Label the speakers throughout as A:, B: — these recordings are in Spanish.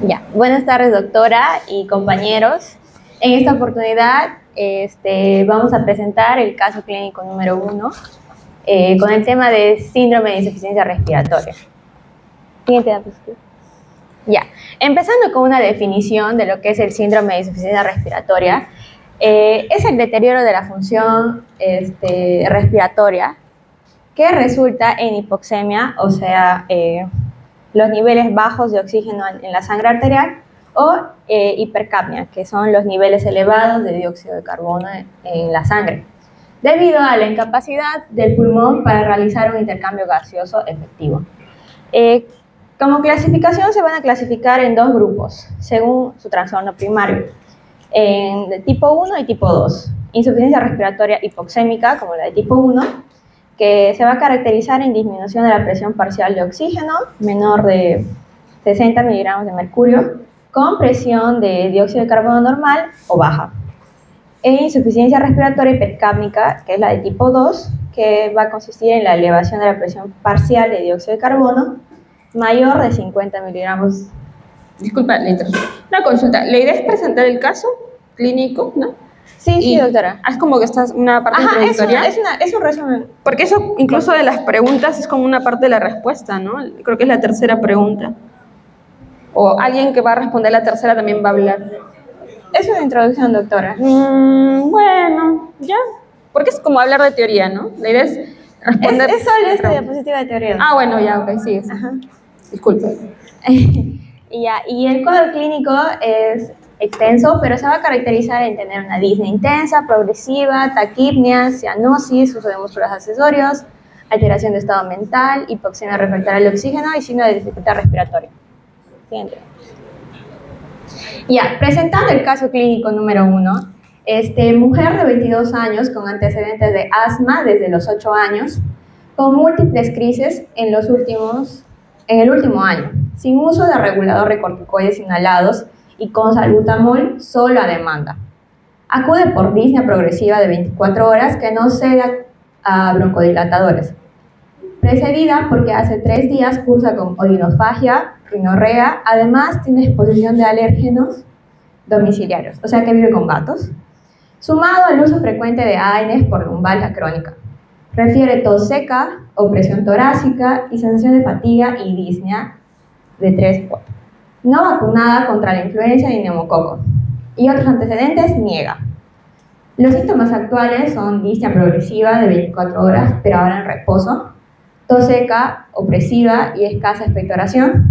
A: Ya, buenas tardes doctora y compañeros. En esta oportunidad vamos a presentar el caso clínico número 1 con el tema de síndrome de insuficiencia respiratoria. Siguiente diapositiva. Ya, empezando con una definición de lo que es el síndrome de insuficiencia respiratoria, es el deterioro de la función respiratoria que resulta en hipoxemia, o sea, los niveles bajos de oxígeno en la sangre arterial, o hipercapnia, que son los niveles elevados de dióxido de carbono en la sangre, debido a la incapacidad del pulmón para realizar un intercambio gaseoso efectivo. Como clasificación se van a clasificar en dos grupos, según su trastorno primario, de tipo 1 y tipo 2. Insuficiencia respiratoria hipoxémica, como la de tipo 1, que se va a caracterizar en disminución de la presión parcial de oxígeno, menor de 60 miligramos de mercurio, con presión de dióxido de carbono normal o baja. E insuficiencia respiratoria hipercápnica, que es la de tipo 2, que va a consistir en la elevación de la presión parcial de dióxido de carbono, mayor de 50 miligramos.
B: Disculpa, una consulta. La idea es presentar el caso clínico, ¿no?
A: Sí, doctora.
B: Es como que estás una parte introductoria.
A: Es un resumen.
B: Porque eso, incluso de las preguntas, es como una parte de la respuesta, ¿no? Creo que es la tercera pregunta. O alguien que va a responder la tercera también va a hablar.
A: Es una introducción, doctora.
B: Bueno, ya. Porque es como hablar de teoría, ¿no? La idea es responder.
A: Es solo esta diapositiva de teoría.
B: Ah, bueno, ya, ok, sí.
A: Ajá.
B: Disculpe.
A: Y el cuadro clínico es extenso, pero se va a caracterizar en tener una disnea intensa, progresiva, taquipnia, cianosis, uso de músculos accesorios, alteración de estado mental, hipoxemia refractaria al oxígeno y signo de dificultad respiratoria. Siguiente. Ya, presentando el caso clínico número 1, mujer de 22 años con antecedentes de asma desde los 8 años, con múltiples crisis en el último año, sin uso de regulador de corticoides inhalados y con salbutamol solo a demanda. Acude por disnea progresiva de 24 horas que no cede a broncodilatadores, precedida porque hace 3 días cursa con odinofagia, rinorrea, además tiene exposición de alérgenos domiciliarios, o sea que vive con gatos, sumado al uso frecuente de AINES por lumbalgia crónica. Refiere tos seca, opresión torácica y sensación de fatiga y disnea de 3-4. No vacunada contra la influenza y neumococo. Y otros antecedentes niega. Los síntomas actuales son disnea progresiva de 24 horas, pero ahora en reposo, tos seca, opresiva y escasa expectoración,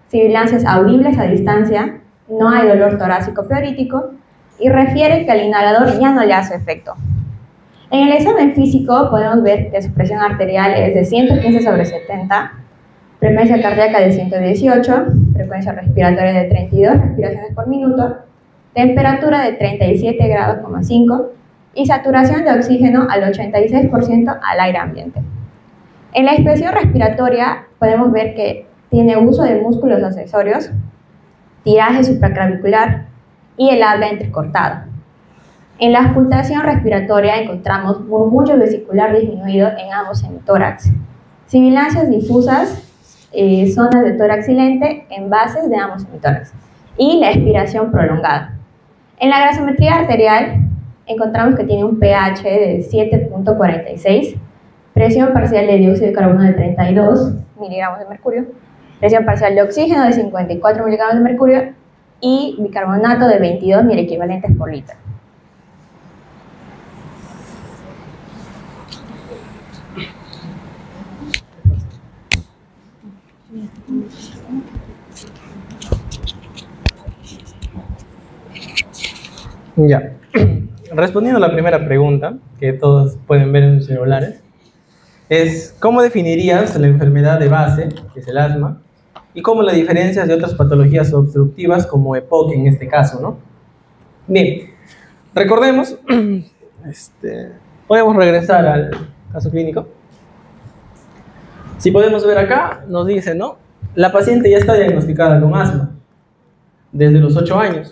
A: sibilancias audibles a distancia, no hay dolor torácico pleurítico y refiere que al inhalador ya no le hace efecto. En el examen físico podemos ver que su presión arterial es de 115/70, frecuencia cardíaca de 118, frecuencia respiratoria de 32 respiraciones por minuto, temperatura de 37 grados, 5 y saturación de oxígeno al 86% al aire ambiente. En la expresión respiratoria podemos ver que tiene uso de músculos accesorios, tiraje supraclavicular y el habla entrecortado. En la auscultación respiratoria encontramos murmullo vesicular disminuido en ambos hemitórax, sibilancias difusas, zonas de tórax silente en bases de ambos hemitórax y la expiración prolongada. En la gasometría arterial encontramos que tiene un pH de 7.46, presión parcial de dióxido de carbono de 32 miligramos de mercurio, presión parcial de oxígeno de 54 miligramos de mercurio y bicarbonato de 22 miliequivalentes por litro.
C: Ya, respondiendo a la primera pregunta, que todos pueden ver en sus celulares, es ¿cómo definirías la enfermedad de base, que es el asma, y cómo la diferencias de otras patologías obstructivas como EPOC en este caso, ¿no? Bien, recordemos, podemos regresar al caso clínico. Si podemos ver acá, nos dice, ¿no? La paciente ya está diagnosticada con asma desde los 8 años.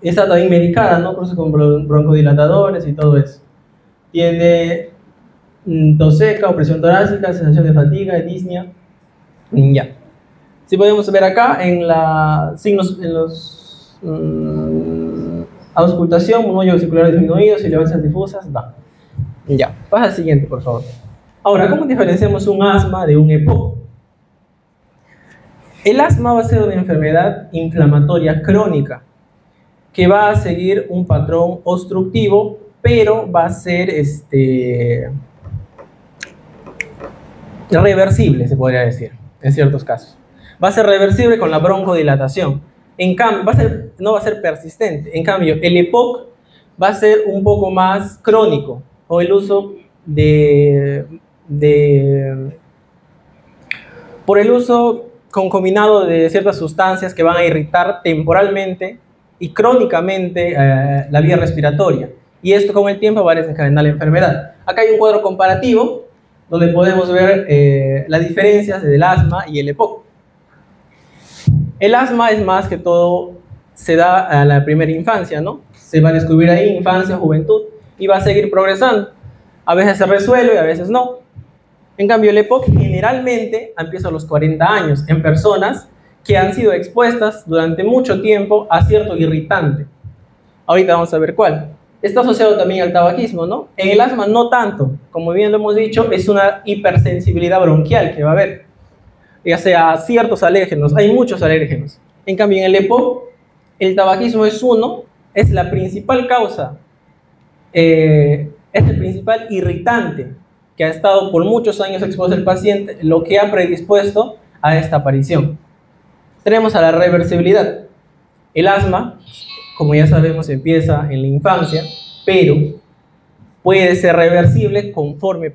C: Está también medicada, ¿no? Cursa con broncodilatadores y todo eso. Tiene tos seca, opresión torácica, sensación de fatiga, disnea. Ya. Si podemos ver acá en la signos, en los auscultación, monoyo vesicular disminuido, sibilancias difusas, va. Ya. Pasa al siguiente, por favor. Ahora, ¿cómo diferenciamos un asma de un EPOC? El asma va a ser una enfermedad inflamatoria crónica que va a seguir un patrón obstructivo, pero va a ser reversible, se podría decir, en ciertos casos. Va a ser reversible con la broncodilatación. En cambio, no va a ser persistente. En cambio, el EPOC va a ser un poco más crónico, o el uso por el uso concominado de ciertas sustancias que van a irritar temporalmente y crónicamente la vía respiratoria. Y esto con el tiempo va a desencadenar la enfermedad. Acá hay un cuadro comparativo donde podemos ver las diferencias del asma y el EPOC. El asma es más que todo, se da a la primera infancia, ¿no? Se va a descubrir ahí infancia, juventud, y va a seguir progresando. A veces se resuelve y a veces no. En cambio, el EPOC generalmente empieza a los 40 años en personas que han sido expuestas durante mucho tiempo a cierto irritante. Ahorita vamos a ver cuál. Está asociado también al tabaquismo, ¿no? En el asma no tanto, como bien lo hemos dicho, es una hipersensibilidad bronquial que va a haber, ya sea ciertos alérgenos, hay muchos alérgenos. En cambio, en el EPOC, el tabaquismo es la principal causa, es el principal irritante que ha estado por muchos años expuesto al paciente, lo que ha predispuesto a esta aparición. Tenemos a la reversibilidad. El asma, como ya sabemos, empieza en la infancia, pero puede ser reversible conforme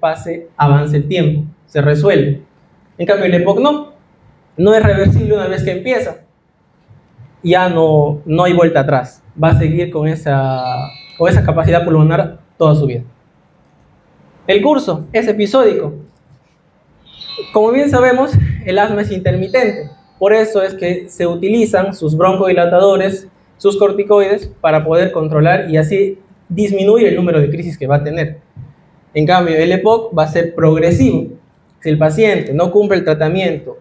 C: avance el tiempo, se resuelve. En cambio, el EPOC no es reversible una vez que empieza. Ya no hay vuelta atrás, va a seguir con esa capacidad pulmonar toda su vida. El curso es episódico. Como bien sabemos, el asma es intermitente. Por eso es que se utilizan sus broncodilatadores, sus corticoides, para poder controlar y así disminuir el número de crisis que va a tener. En cambio, el EPOC va a ser progresivo. Si el paciente no cumple el tratamiento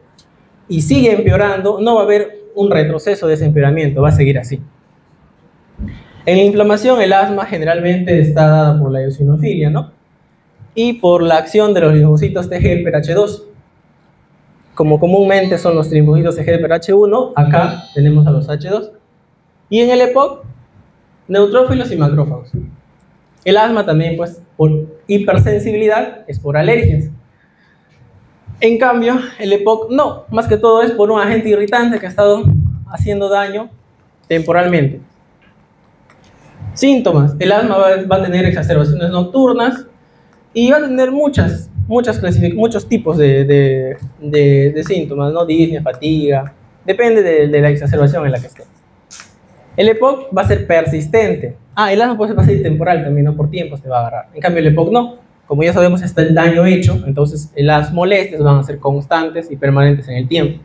C: y sigue empeorando, no va a haber un retroceso de ese empeoramiento, va a seguir así. En la inflamación, el asma generalmente está dada por la eosinofilia, ¿no? Y por la acción de los linfocitos T helper H2. Como comúnmente son los linfocitos T helper H1, acá tenemos a los H2. Y en el EPOC, neutrófilos y macrófagos. El asma también, pues, por hipersensibilidad, es por alergias. En cambio, el EPOC no, más que todo es por un agente irritante que ha estado haciendo daño temporalmente. Síntomas. El asma va a tener exacerbaciones nocturnas y va a tener muchos tipos de síntomas, ¿no? Disnea, fatiga, depende de la exacerbación en la que esté. El EPOC va a ser persistente. El asma puede ser temporal también, ¿no? Por tiempo se va a agarrar. En cambio, el EPOC no. Como ya sabemos, está el daño hecho, entonces las molestias van a ser constantes y permanentes en el tiempo.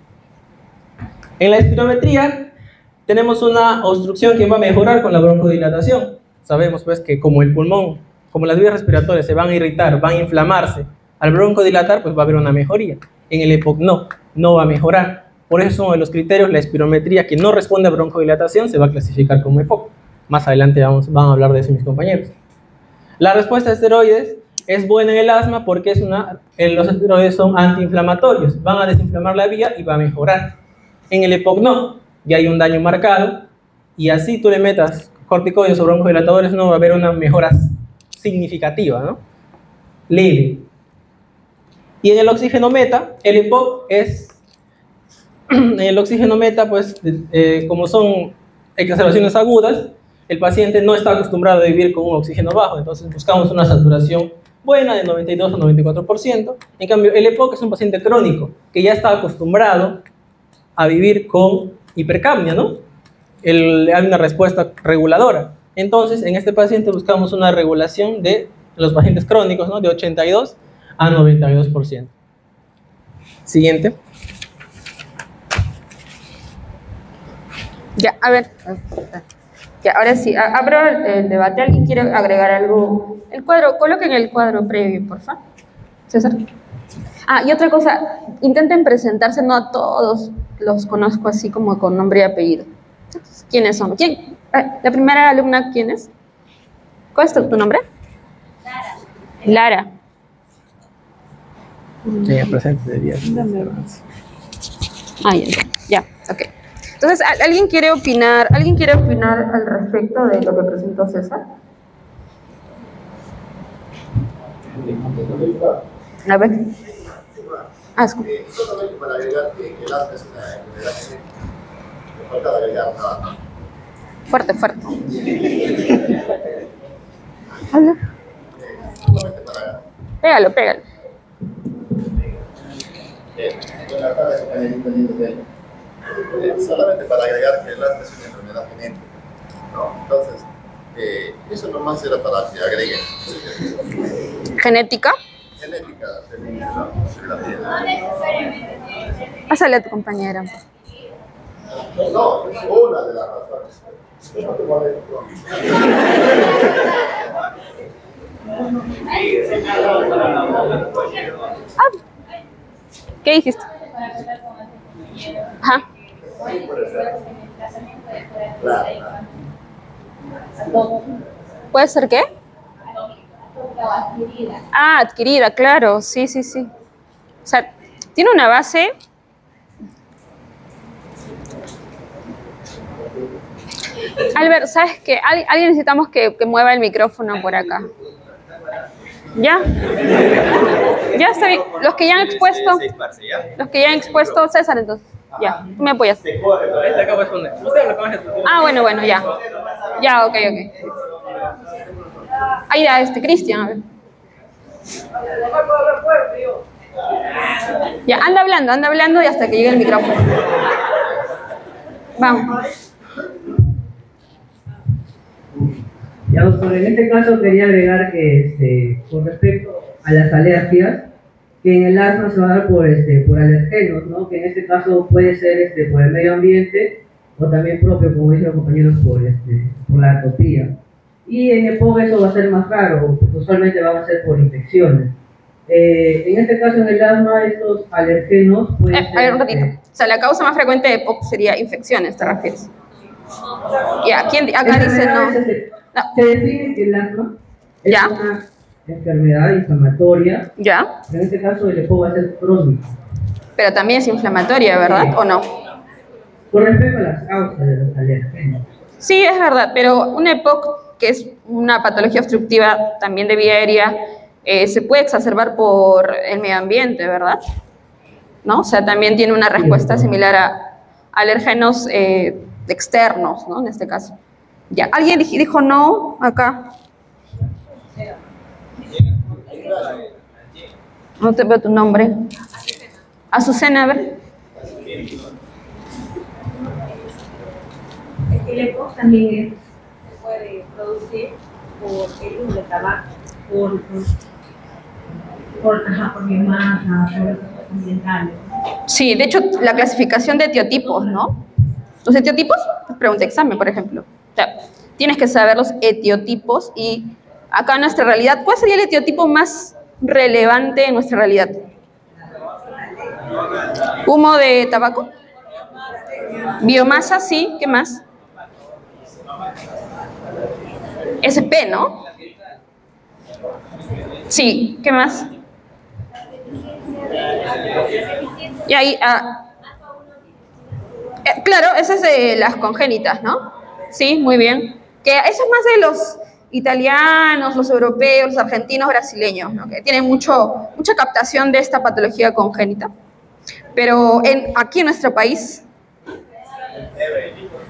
C: En la espirometría tenemos una obstrucción que va a mejorar con la broncodilatación. Sabemos pues que como el pulmón, como las vías respiratorias se van a irritar, van a inflamarse, al broncodilatar pues va a haber una mejoría. En el EPOC no va a mejorar. Por eso es uno de los criterios, la espirometría que no responde a broncodilatación se va a clasificar como EPOC. Más adelante van a hablar de eso mis compañeros. La respuesta a esteroides es buena en el asma porque los esteroides son antiinflamatorios, van a desinflamar la vía y va a mejorar. En el EPOC no, ya hay un daño marcado y así tú le metas corticoides o broncodilatadores no va a haber una mejora significativa, ¿no? Leve. Y en el oxígeno meta, el EPOC en el oxígeno meta, pues, como son exacerbaciones agudas, el paciente no está acostumbrado a vivir con un oxígeno bajo, entonces buscamos una saturación buena de 92 o 94%. En cambio, el EPOC es un paciente crónico que ya está acostumbrado a vivir con hipercapnia, ¿no? Hay una respuesta reguladora. Entonces, en este paciente buscamos una regulación de los pacientes crónicos, ¿no? De 82 a 92%. Siguiente.
B: Ya, a ver. Ya, ahora sí, abro el debate. ¿Alguien quiere agregar algo? El cuadro, coloquen el cuadro previo, por favor. César. Ah, y otra cosa, intenten presentarse, no a todos los conozco así como con nombre y apellido. ¿Quiénes son? ¿Quién? La primera alumna, ¿quién es? ¿Cuál es tu nombre? Lara.
C: Sí, presente de día.
B: Ah, ya, ok. Entonces, ¿alguien quiere opinar al respecto de lo que presentó César? A ver.
D: Solamente para agregar que el asma es una enfermedad genética. Me falta agregar nada más.
B: Fuerte. Habla.
D: Solamente para.
B: Pégalo.
D: Buenas tardes, compañerito lindo de él. Solamente para agregar que el asma es una enfermedad genética. ¿No? Entonces, eso nomás era para que agreguen.
B: ¿Genética?
D: Genética de la piel.
B: Pásale a tu compañera.
D: No, es una de las razones. No te molesto.
B: ¿Qué dijiste? Ajá. ¿Puede ser qué? Ah, adquirida, claro, sí. O sea, tiene una base. Albert, ¿sabes qué? Alguien necesitamos que mueva el micrófono por acá. ¿Ya? Ya está bien. Los que ya han expuesto, César, entonces. Ya, tú me apoyas. Ah, bueno, ya. Ya, ok. Ahí ya, Cristian, a ver. Ya, anda hablando y hasta que llegue el micrófono. Vamos.
E: Ya, doctor, en este caso quería agregar que con respecto a las alergias, que en el asma se va a dar por alergenos, ¿no? Que en este caso puede ser por el medio ambiente o también propio, como dicen los compañeros, por la atopía. Y en EPOC eso va a ser más raro, pues usualmente van a ser por infecciones. En este caso, en el asma, estos alergenos pueden ser...
B: A ver, un ratito. O sea, la causa más frecuente de EPOC sería infecciones, ¿te refieres? Ya, acá dice no.
E: Se define que el asma es
B: Ya.
E: una enfermedad inflamatoria.
B: Ya.
E: En este caso, el EPOC va a ser crónico.
B: Pero también es inflamatoria, ¿verdad?
E: Sí.
B: ¿O no?
E: Con respecto a las causas de los alergenos.
B: Sí, es verdad, pero un EPOC, que es una patología obstructiva también de vía aérea, se puede exacerbar por el medio ambiente, ¿verdad? ¿No? O sea, también tiene una respuesta similar a alérgenos externos, ¿no? En este caso. Ya, ¿alguien dijo no acá? No te veo tu nombre. Azucena, a ver.
F: Es que el EPOC también se puede producir por el uso de tabaco, por biomasa, por los ambientales.
B: Sí, de hecho, la clasificación de etiotipos, ¿no? Los etiotipos, pregunta examen, por ejemplo. O sea, tienes que saber los etiotipos y acá en nuestra realidad, ¿cuál sería el etiotipo más relevante en nuestra realidad? ¿Humo de tabaco? Biomasa, sí. ¿Qué más? SP, ¿no? Sí. ¿Qué más? Y ahí, claro, esa es de las congénitas, ¿no? Sí, muy bien. Que eso es más de los italianos, los europeos, los argentinos, brasileños, ¿no? Que tienen mucha captación de esta patología congénita. Pero aquí en nuestro país,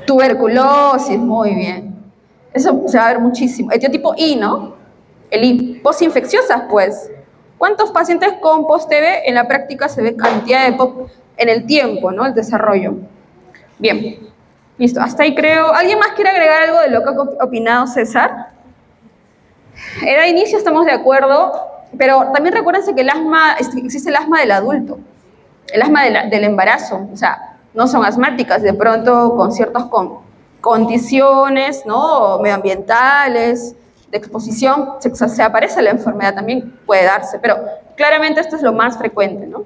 B: tuberculosis, muy bien. Eso se va a ver muchísimo. Etiotipo I, ¿no? El I. Postinfecciosas, pues. ¿Cuántos pacientes con post-TB en la práctica se ve cantidad de POP en el tiempo, ¿no? El desarrollo. Bien. Listo. Hasta ahí creo. ¿Alguien más quiere agregar algo de lo que ha opinado César? Edad de inicio estamos de acuerdo, pero también recuérdense que existe el asma del adulto. El asma del embarazo. O sea, no son asmáticas, de pronto con ciertas condiciones, ¿no? Medioambientales, de exposición se aparece la enfermedad, también puede darse, pero claramente esto es lo más frecuente, ¿no?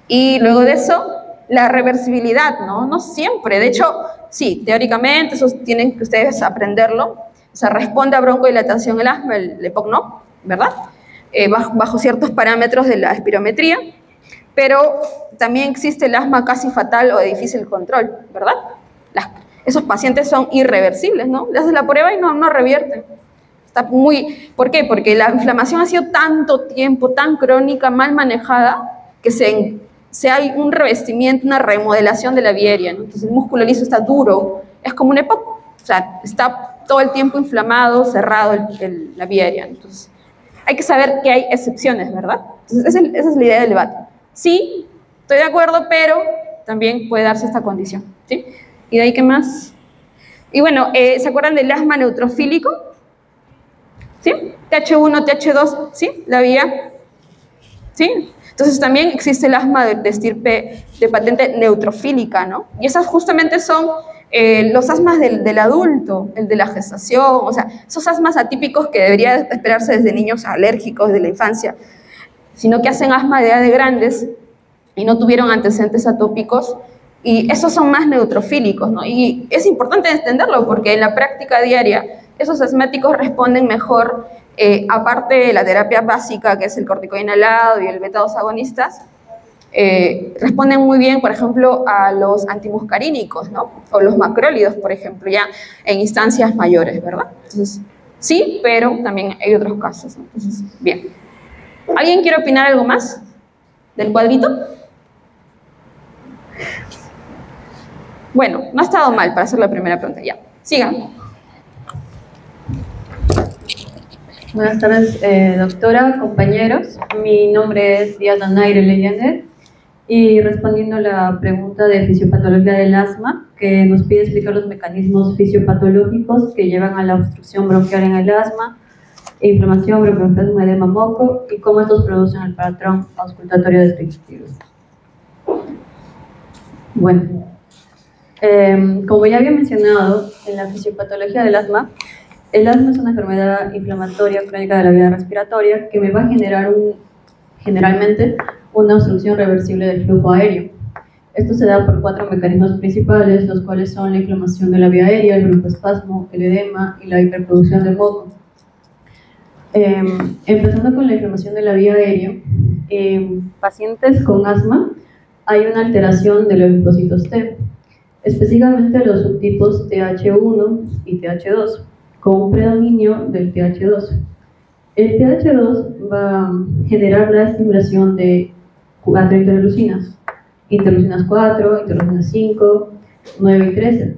B: Y luego de eso, la reversibilidad, ¿no? No siempre, de hecho, sí, teóricamente, eso tienen que ustedes aprenderlo, o sea, responde a broncodilatación el asma, el EPOC no, ¿verdad? Bajo ciertos parámetros de la espirometría, pero también existe el asma casi fatal o de difícil control, ¿verdad? Esos pacientes son irreversibles, ¿no? Le haces la prueba y no revierte. ¿Por qué? Porque la inflamación ha sido tanto tiempo, tan crónica, mal manejada, que se hay un revestimiento, una remodelación de la vía aérea, ¿no? Entonces el músculo liso está duro, es como un EPOC, o sea, está todo el tiempo inflamado, cerrado la vía aérea. Entonces hay que saber que hay excepciones, ¿verdad? Entonces esa es la idea del debate. Sí, estoy de acuerdo, pero también puede darse esta condición, ¿sí? ¿Y de ahí qué más? Y bueno, ¿se acuerdan del asma neutrofílico? ¿Sí? TH1, TH2, ¿sí? La vía, ¿sí? Entonces también existe el asma de estirpe de patente neutrofílica, ¿no? Y esas justamente son los asmas del adulto, el de la gestación, o sea, esos asmas atípicos que debería esperarse desde niños alérgicos de la infancia, sino que hacen asma de edad de grandes y no tuvieron antecedentes atópicos, y esos son más neutrofílicos, ¿no? Y es importante entenderlo porque en la práctica diaria esos asmáticos responden mejor, aparte de la terapia básica, que es el corticoide inhalado y el beta-2 agonistas, responden muy bien, por ejemplo, a los antimuscarínicos, ¿no? O los macrólidos, por ejemplo, ya en instancias mayores, ¿verdad? Entonces, sí, pero también hay otros casos, ¿no? Entonces, bien. ¿Alguien quiere opinar algo más del cuadrito? Bueno, no ha estado mal para hacer la primera pregunta. Ya, sigan.
G: Buenas tardes, doctora, compañeros. Mi nombre es Diana Naire Leyander y respondiendo a la pregunta de fisiopatología del asma, que nos pide explicar los mecanismos fisiopatológicos que llevan a la obstrucción bronquial en el asma, inflamación, broncoespasmo, edema, moco y cómo estos producen el patrón auscultatorio descriptivo. Bueno, como ya había mencionado, en la fisiopatología del asma, el asma es una enfermedad inflamatoria crónica de la vía respiratoria que me va a generar generalmente una obstrucción reversible del flujo aéreo. Esto se da por 4 mecanismos principales, los cuales son la inflamación de la vía aérea, el broncoespasmo, el edema y la hiperproducción de moco. Empezando con la inflamación de la vía aérea, en pacientes con asma hay una alteración de los linfocitos T, específicamente los subtipos TH1 y TH2, con un predominio del TH2. El TH2 va a generar la estimulación de 4 interleucinas 4, interleucinas 5, 9 y 13.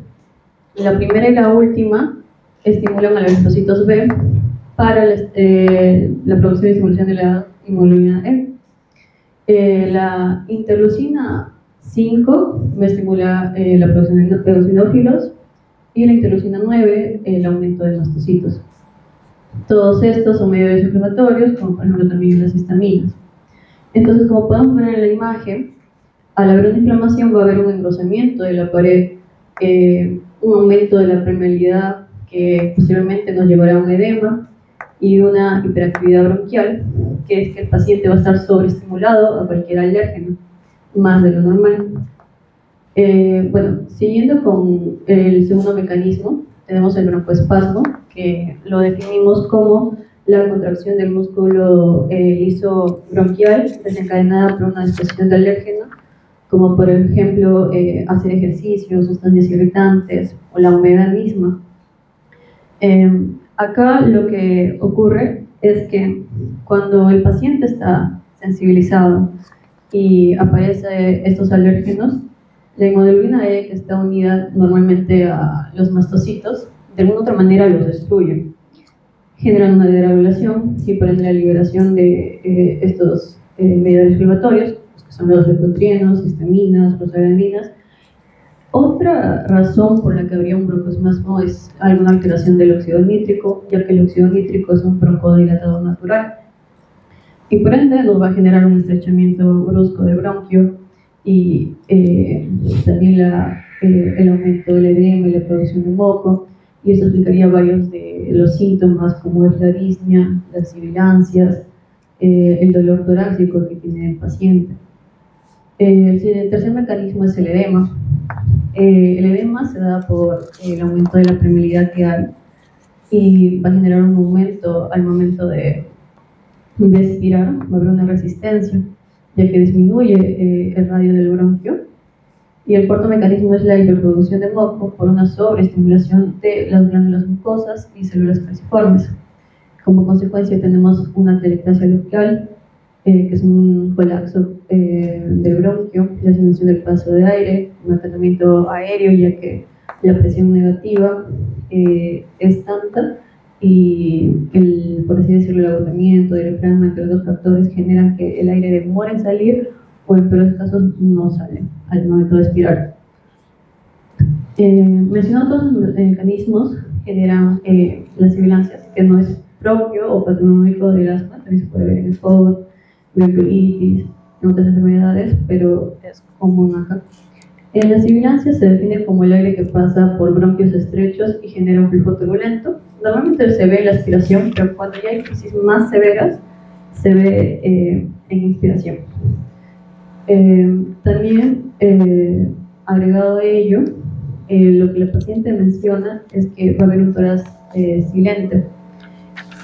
G: La primera y la última estimulan a los linfocitos B para la producción y estimulación de la hemoglobina E. La interleucina 5 me estimula la producción de eosinófilos y la interleucina 9 el aumento de mastocitos. Todos estos son mediadores inflamatorios, como por ejemplo también las histaminas. Entonces, como podemos ver en la imagen, al haber una inflamación va a haber un engrosamiento de la pared, un aumento de la permeabilidad que posiblemente nos llevará a un edema y una hiperactividad bronquial, que es que el paciente va a estar sobreestimulado a cualquier alérgeno, más de lo normal. Bueno, siguiendo con el segundo mecanismo, tenemos el broncoespasmo, que lo definimos como la contracción del músculo liso bronquial desencadenada por una exposición de alérgeno, como por ejemplo hacer ejercicio, sustancias irritantes o la humedad misma. Acá lo que ocurre es que cuando el paciente está sensibilizado y aparecen estos alérgenos, la hemoglobina E, que está unida normalmente a los mastocitos, de alguna otra manera los destruye, generan una deregulación y por ende la liberación de estos mediadores inflamatorios, que son los leucotrienos, histaminas, prostaglandinas. Otra razón por la que habría un broncoespasmo es alguna alteración del óxido nítrico, ya que el óxido nítrico es un broncodilatador natural y por ende nos va a generar un estrechamiento brusco del bronquio y también el aumento del edema y la producción de moco y eso explicaría varios de los síntomas, como es la disnea, las sibilancias, el dolor torácico que tiene el paciente. El tercer mecanismo es el edema. El edema se da por el aumento de la permeabilidad que hay y va a generar un aumento al momento de expirar, va a haber una resistencia, ya que disminuye el radio del bronquio. Y el cuarto mecanismo es la hiperproducción de moco por una sobreestimulación de las glándulas mucosas y células calciformes. Como consecuencia tenemos una atelectasia local, que es un colapso del bronquio, la disminución del paso de aire, un tratamiento aéreo, ya que la presión negativa es tanta y por así decirlo, el agotamiento, el diafragma, entre otros factores, generan que el aire demore en salir o en peores casos no sale al momento de expirar. Mencionados todos los mecanismos generan las sibilancias, que no es propio o patológico del asma, también se puede ver en el FOD, bronquiolitis, en otras enfermedades, pero es común acá. La sibilancia se define como el aire que pasa por bronquios estrechos y genera un flujo turbulento. Normalmente se ve en la aspiración, pero cuando ya hay crisis más severas, se ve en inspiración. También, agregado a ello, lo que la paciente menciona es que va a haber un tórax silente.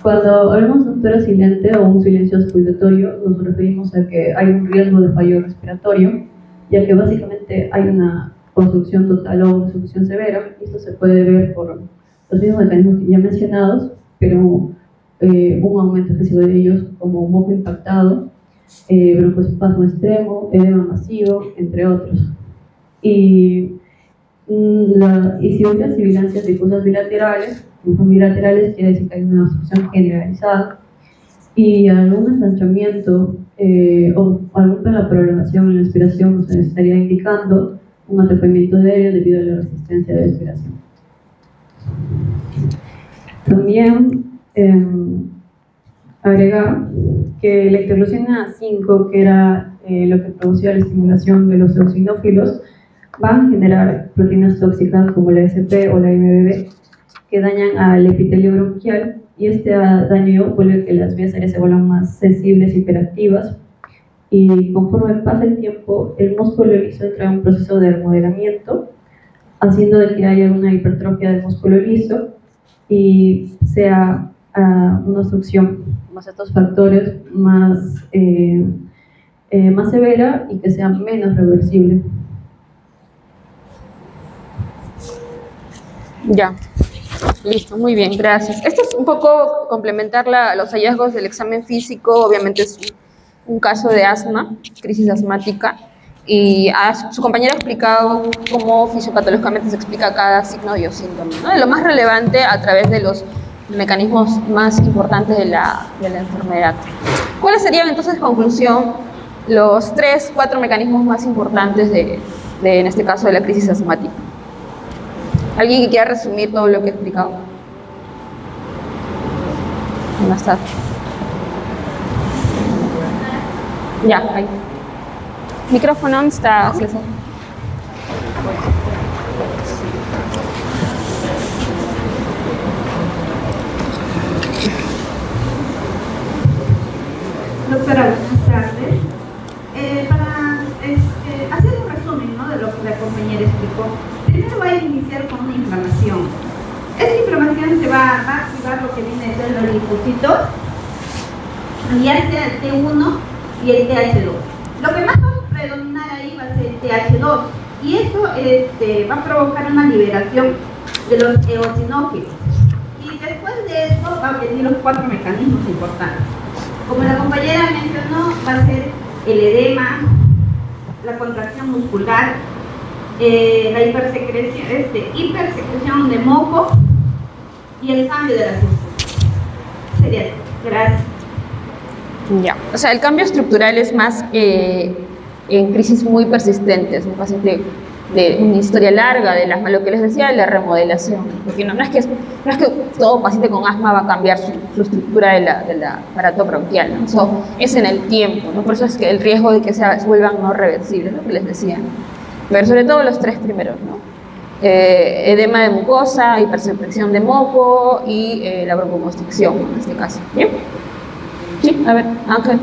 G: Cuando hablamos de un tórax silente o un silencio auscultatorio, nos referimos a que hay un riesgo de fallo respiratorio, ya que básicamente hay una obstrucción total o obstrucción severa, y esto se puede ver por los mismos mecanismos ya mencionados, pero un aumento excesivo de ellos, como moco impactado, broncoespasmo extremo, edema masivo, entre otros. Y si hay las sibilancias difusas bilaterales, quiere decir que hay una obstrucción generalizada, y algún ensanchamiento o aumento de la prolongación en la expiración nos estaría indicando un atrapamiento de aire debido a la resistencia de la expiración. También agregar que la interleucina 5, que era lo que producía la estimulación de los eosinófilos, van a generar proteínas tóxicas como la SP o la MBB que dañan al epitelio bronquial, y este daño vuelve que las vías aéreas se vuelvan más sensibles y hiperactivas, y conforme pasa el tiempo el músculo liso entra en un proceso de remodelamiento, haciendo de que haya una hipertrofia del músculo liso y sea una obstrucción más estos factores más severa y que sea menos reversible.
B: Ya, listo, muy bien, gracias. Esto es un poco complementar los hallazgos del examen físico. Obviamente es un caso de asma, crisis asmática, y su compañera ha explicado cómo fisiopatológicamente se explica cada signo o síntoma, ¿no? Lo más relevante a través de los mecanismos más importantes de la enfermedad. ¿Cuáles serían entonces, en conclusión, los 3-4 mecanismos más importantes en este caso, de la crisis asmática? ¿Alguien que quiera resumir todo lo que he explicado? Buenas tardes. Ya, ahí. Micrófono, ¿dónde está, César?
F: Doctora, buenas tardes. Para hacer un resumen, ¿no?, de lo que la compañera explicó, primero voy a iniciar con una inflamación. Esta inflamación se va a activar lo que viene a ser los linfocitos, ya sea el T1 y el TH2. Lo que más va a predominar ahí va a ser el TH2, y eso va a provocar una liberación de los eosinófilos. Y después de eso va a venir los 4 mecanismos importantes. Como la compañera mencionó, va a ser el edema, la contracción muscular, la hipersecreción de moco y el cambio de la sustancia. Sería eso. Gracias.
B: Ya, o sea, el cambio estructural es más en crisis muy persistentes, un paciente de una historia larga del asma, lo que les decía de la remodelación, porque no es que todo paciente con asma va a cambiar su estructura del aparato bronquial, ¿no? Eso es en el tiempo, ¿no? Por eso es que el riesgo de que se vuelvan no reversibles, lo que les decía, pero sobre todo los 3 primeros, ¿no? edema de mucosa, hipersecreción de moco y la broncoconstricción en este caso. ¿Bien? Sí, a ver, Ángel.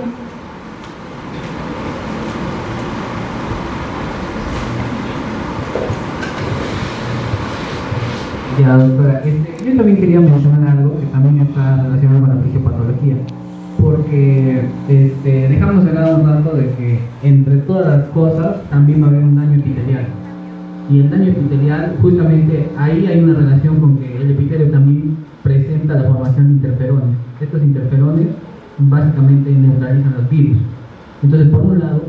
H: Ya, doctora, yo también quería mencionar algo que también está relacionado con la fisiopatología, porque dejamos de lado un rato de que entre todas las cosas también va a haber un daño epitelial. Y el daño epitelial, justamente ahí hay una relación con que el epitelio también presenta la formación de interferones. Estos interferones básicamente neutralizan los virus. Entonces, por un lado,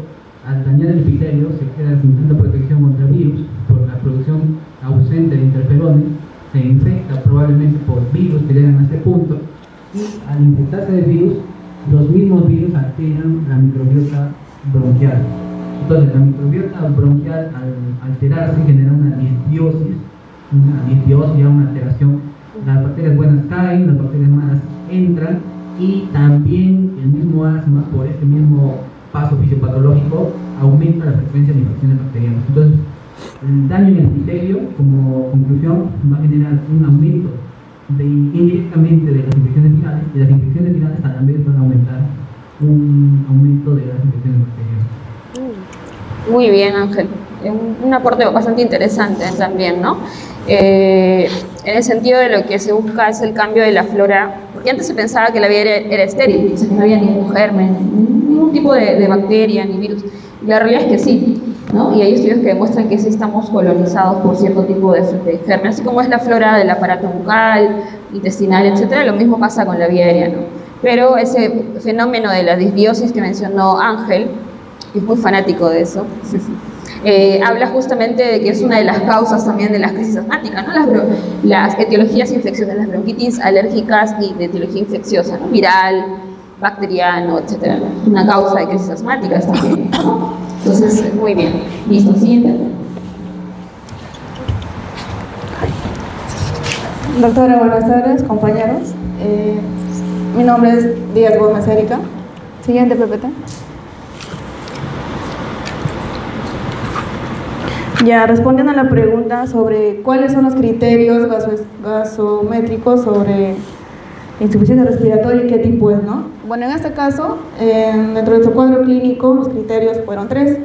H: al dañar el epitelio se queda sin tanta protección contra virus por la producción ausente de interferones, se infecta probablemente por virus que llegan a este punto, y al infectarse de virus, los mismos virus alteran la microbiota bronquial. Entonces, la microbiota bronquial, al alterarse, genera una disbiosis, ya una alteración. Las bacterias buenas caen, las bacterias malas entran, y también el mismo asma, por este mismo paso fisiopatológico, aumenta la frecuencia de infecciones bacterianas. Entonces, el daño en el epitelio, como conclusión, va a generar un aumento indirectamente de las infecciones virales, y las infecciones virales a la vez van a aumentar un aumento de las infecciones bacterianas.
B: Muy bien, Ángel. Un aporte bastante interesante también, ¿no? En el sentido de lo que se busca es el cambio de la flora, porque antes se pensaba que la vida era estéril, o sea, que no había ningún germen, ningún tipo de bacteria ni virus. Y la realidad es que sí, ¿no? Y hay estudios que demuestran que sí estamos colonizados por cierto tipo de germen, así como es la flora del aparato bucal, intestinal, etcétera. Lo mismo pasa con la vía aérea, ¿no? Pero ese fenómeno de la disbiosis que mencionó Ángel, es muy fanático de eso, habla justamente de que es una de las causas también de las crisis asmáticas, ¿no? Las etiologías infecciosas, las bronquitis alérgicas y de etiología infecciosa, ¿no? Viral, bacteriano, etcétera. Una causa de crisis asmáticas también, ¿no? Entonces, muy bien. Listo, siguiente.
I: Doctora, buenas tardes, compañeros. Mi nombre es Díaz Gómez Erika. Siguiente, PPT. Ya, respondiendo a la pregunta sobre cuáles son los criterios gasométricos sobre insuficiencia respiratoria y qué tipo es, ¿no? Bueno, en este caso, dentro de su cuadro clínico, los criterios fueron 3.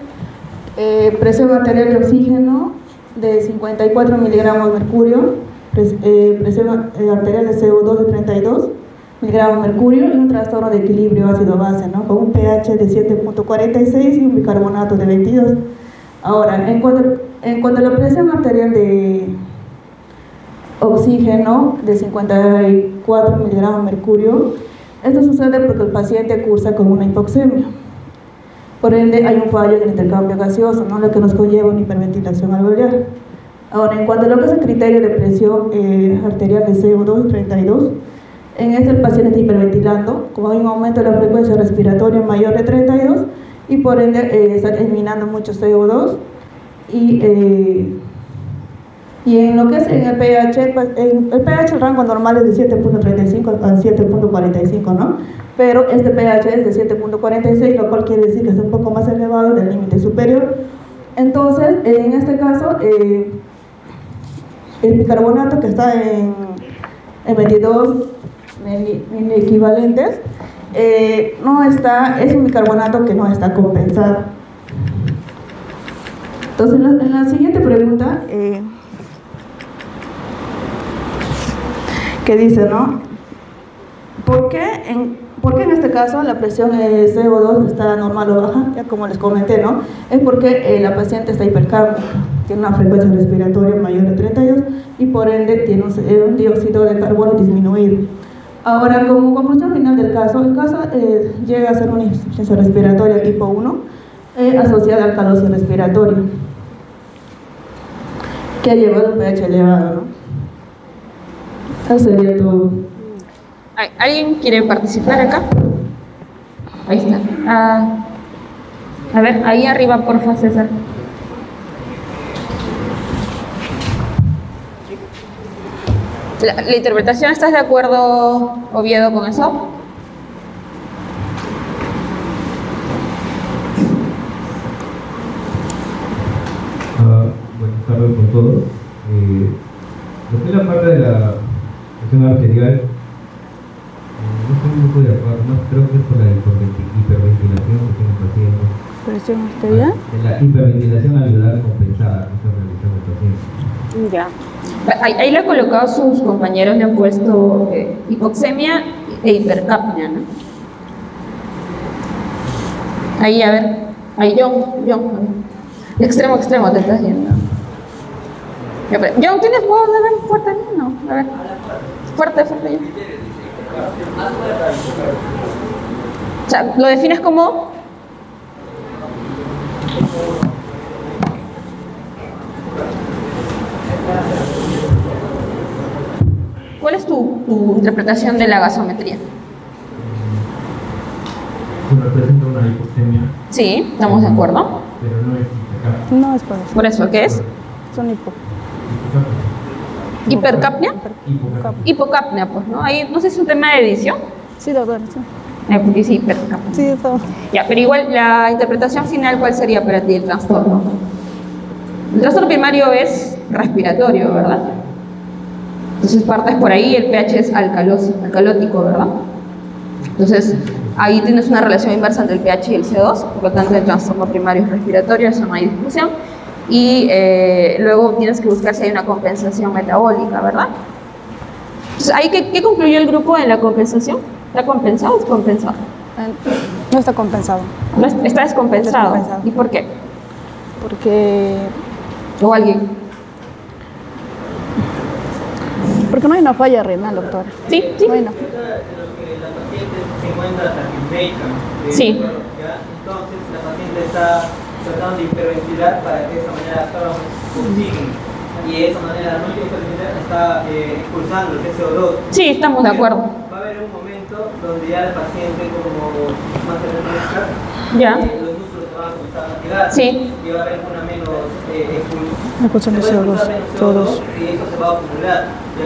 I: Presión arterial de oxígeno de 54 miligramos de mercurio, presión arterial de CO2 de 32 miligramos de mercurio y un trastorno de equilibrio ácido-base, ¿no? Con un pH de 7.46 y un bicarbonato de 22. Ahora, en cuanto a la presión arterial de oxígeno de 54 miligramos de mercurio, esto sucede porque el paciente cursa con una hipoxemia. Por ende, hay un fallo en el intercambio gaseoso, ¿no? Lo que nos conlleva una hiperventilación alveolar. Ahora, en cuanto a lo que es el criterio de presión arterial de CO2 de 32, en este el paciente está hiperventilando, como hay un aumento de la frecuencia respiratoria mayor de 32, y por ende está eliminando mucho CO2, y en lo que es en el pH, pues, el pH, el rango normal es de 7.35 a 7.45, ¿no? Pero este pH es de 7.46, lo cual quiere decir que está un poco más elevado del límite superior. Entonces, en este caso, el bicarbonato que está en 22 equivalentes, no está, es un bicarbonato que no está compensado. Entonces, en la siguiente pregunta, que dice, ¿no? ¿Por qué en este caso la presión de CO2 está normal o baja? Ya como les comenté, ¿no? Es porque la paciente está hipercámica, tiene una frecuencia respiratoria mayor de 32 y por ende tiene un dióxido de carbono disminuido. Ahora, como conclusión final del caso, el caso llega a ser una insuficiencia respiratoria tipo 1 asociada al calosio respiratorio, que ha llevado a un pH elevado, ¿no? Eso sería todo.
B: ¿Alguien quiere participar acá? Ahí está. A ver, ahí arriba, porfa, César. La interpretación, ¿estás de acuerdo, Oviedo, con eso?
J: Buenas tardes con todos. Lo que es la parte de la presión arterial, no estoy muy de acuerdo, no creo que es por la hiperventilación que tiene el paciente.
I: ¿Presión arterial?
J: La hiperventilación ayuda a compensar esa realización del paciente.
B: Ya. Ahí le he colocado, sus compañeros le han puesto hipoxemia e hipercapnia, ¿no? Ahí, a ver. Ahí, John. De extremo a extremo te estás yendo. John, ¿tienes voz de ver fuerte? No, a ver. Fuerte, John. O sea, ¿lo defines como? ¿Cuál es tu interpretación de la gasometría?
J: Representa una hipoxemia.
B: Sí, estamos de acuerdo.
J: Pero no es hipercapnia.
I: No es por eso.
B: ¿Por eso qué es?
I: Son
B: ¿Hipercapnia? Hipocapnia, pues, ¿no? Ahí, no sé si es un tema de edición.
I: Sí, doctor, sí.
B: Dice hipercapnia.
I: Sí, doctor.
B: Ya, pero igual, la interpretación final, ¿cuál sería para ti el trastorno? El trastorno primario es respiratorio, ¿verdad? Entonces partes por ahí, el pH es alcalótico, ¿verdad? Entonces, ahí tienes una relación inversa entre el pH y el CO2, por lo tanto el trastorno primario es respiratorio, eso no hay discusión. Y luego tienes que buscar si hay una compensación metabólica, ¿verdad? Entonces, ¿ahí qué concluyó el grupo en la compensación? ¿Está compensado o descompensado?
I: No está compensado.
B: No, está descompensado. ¿Y por qué?
I: Porque no hay una falla renal, doctor.
B: Sí.
I: Bueno.
K: Se encuentra taquipneica.
B: Sí.
K: Entonces la paciente está tratando de hiperventilar para que de esa manera absorba oxígeno. Y de esa manera la noche está expulsando el CO2.
B: Sí, estamos de acuerdo.
K: Va a haber un momento donde ya el paciente, como más se refresca, los músculos se van a comenzar a fatigar.
B: Sí.
K: Y va a haber una menos
I: expulsión de CO2.
K: Y eso se va a acumular. Y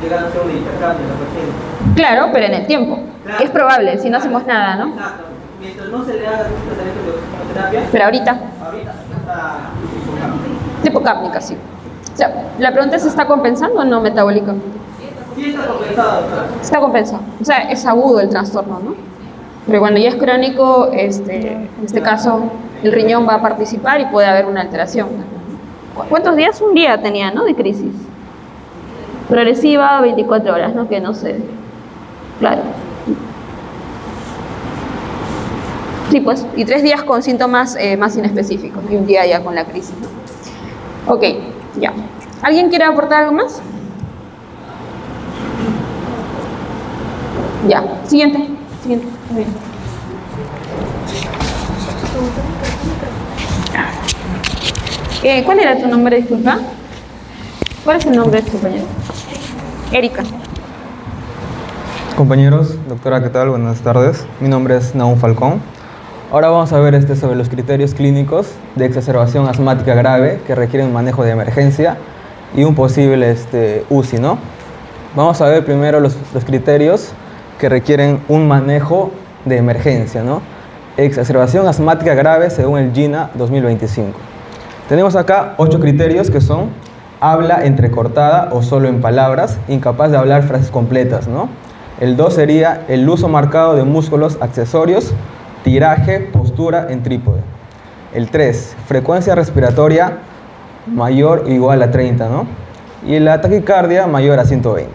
K: llegar a ser una hipercapnia en la paciente.
B: Claro, pero en el tiempo. Claro. Es probable, si no hacemos nada, ¿no?
K: Exacto. Mientras no se le haga un tratamiento de oxigenoterapia.
B: Pero ahorita
K: está
B: hipocápnica, sí. O sea, la pregunta es, ¿está compensando o no metabólicamente?
K: Sí, está compensado.
B: Está compensado. O sea, es agudo el trastorno, ¿no? Pero cuando ya es crónico, en este caso, el riñón va a participar y puede haber una alteración. ¿Cuántos días? Un día tenía, ¿no? De crisis. Progresiva, 24 horas, ¿no? Que no sé. Claro. Sí, pues, y 3 días con síntomas más inespecíficos y un día ya con la crisis, ¿no? Ok, ya. ¿Alguien quiere aportar algo más? Ya, siguiente. Muy bien. ¿Cuál era tu nombre, disculpa? ¿Cuál es el nombre de tu compañero? Erika.
L: Compañeros, doctora, ¿qué tal? Buenas tardes. Mi nombre es Naum Falcón. Ahora vamos a ver sobre los criterios clínicos de exacerbación asmática grave que requieren un manejo de emergencia y un posible UCI, ¿no? Vamos a ver primero los criterios que requieren un manejo de emergencia, ¿no? Exacerbación asmática grave según el GINA 2025. Tenemos acá 8 criterios que son: habla entrecortada o solo en palabras, incapaz de hablar frases completas, ¿no? El 2 sería el uso marcado de músculos accesorios, tiraje, postura en trípode. El 3, frecuencia respiratoria mayor o igual a 30, ¿no? Y la taquicardia mayor a 120.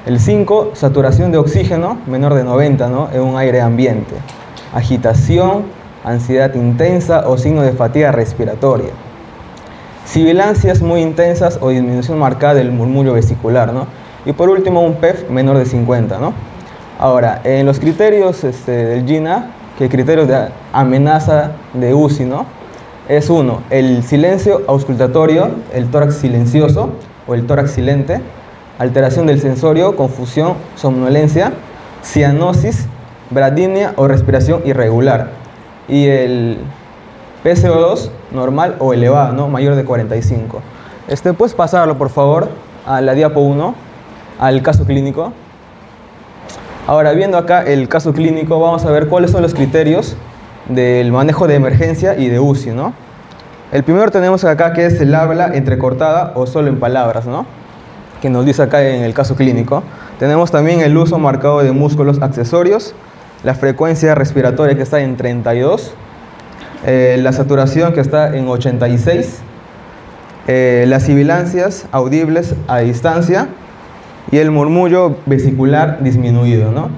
L: El 5, saturación de oxígeno menor de 90, ¿no? En un aire ambiente. Agitación, ansiedad intensa o signo de fatiga respiratoria. Sibilancias muy intensas o disminución marcada del murmullo vesicular, ¿no? Y por último, un PEF menor de 50, ¿no? Ahora, en los criterios del GINA, que criterios de amenaza de UCI, ¿no? Es 1, el silencio auscultatorio, el tórax silencioso o el tórax silente, alteración del sensorio, confusión, somnolencia, cianosis, bradinia o respiración irregular. Y el PCO2 normal o elevado, ¿no? Mayor de 45. ¿Puedes pasarlo, por favor, a la diapo 1, al caso clínico? Ahora, viendo acá el caso clínico, vamos a ver cuáles son los criterios del manejo de emergencia y de UCI, ¿no? El primero tenemos acá que es el habla entrecortada o solo en palabras, ¿no? Que nos dice acá en el caso clínico. Tenemos también el uso marcado de músculos accesorios, la frecuencia respiratoria que está en 32, la saturación que está en 86, las sibilancias audibles a distancia y el murmullo vesicular disminuido, ¿no?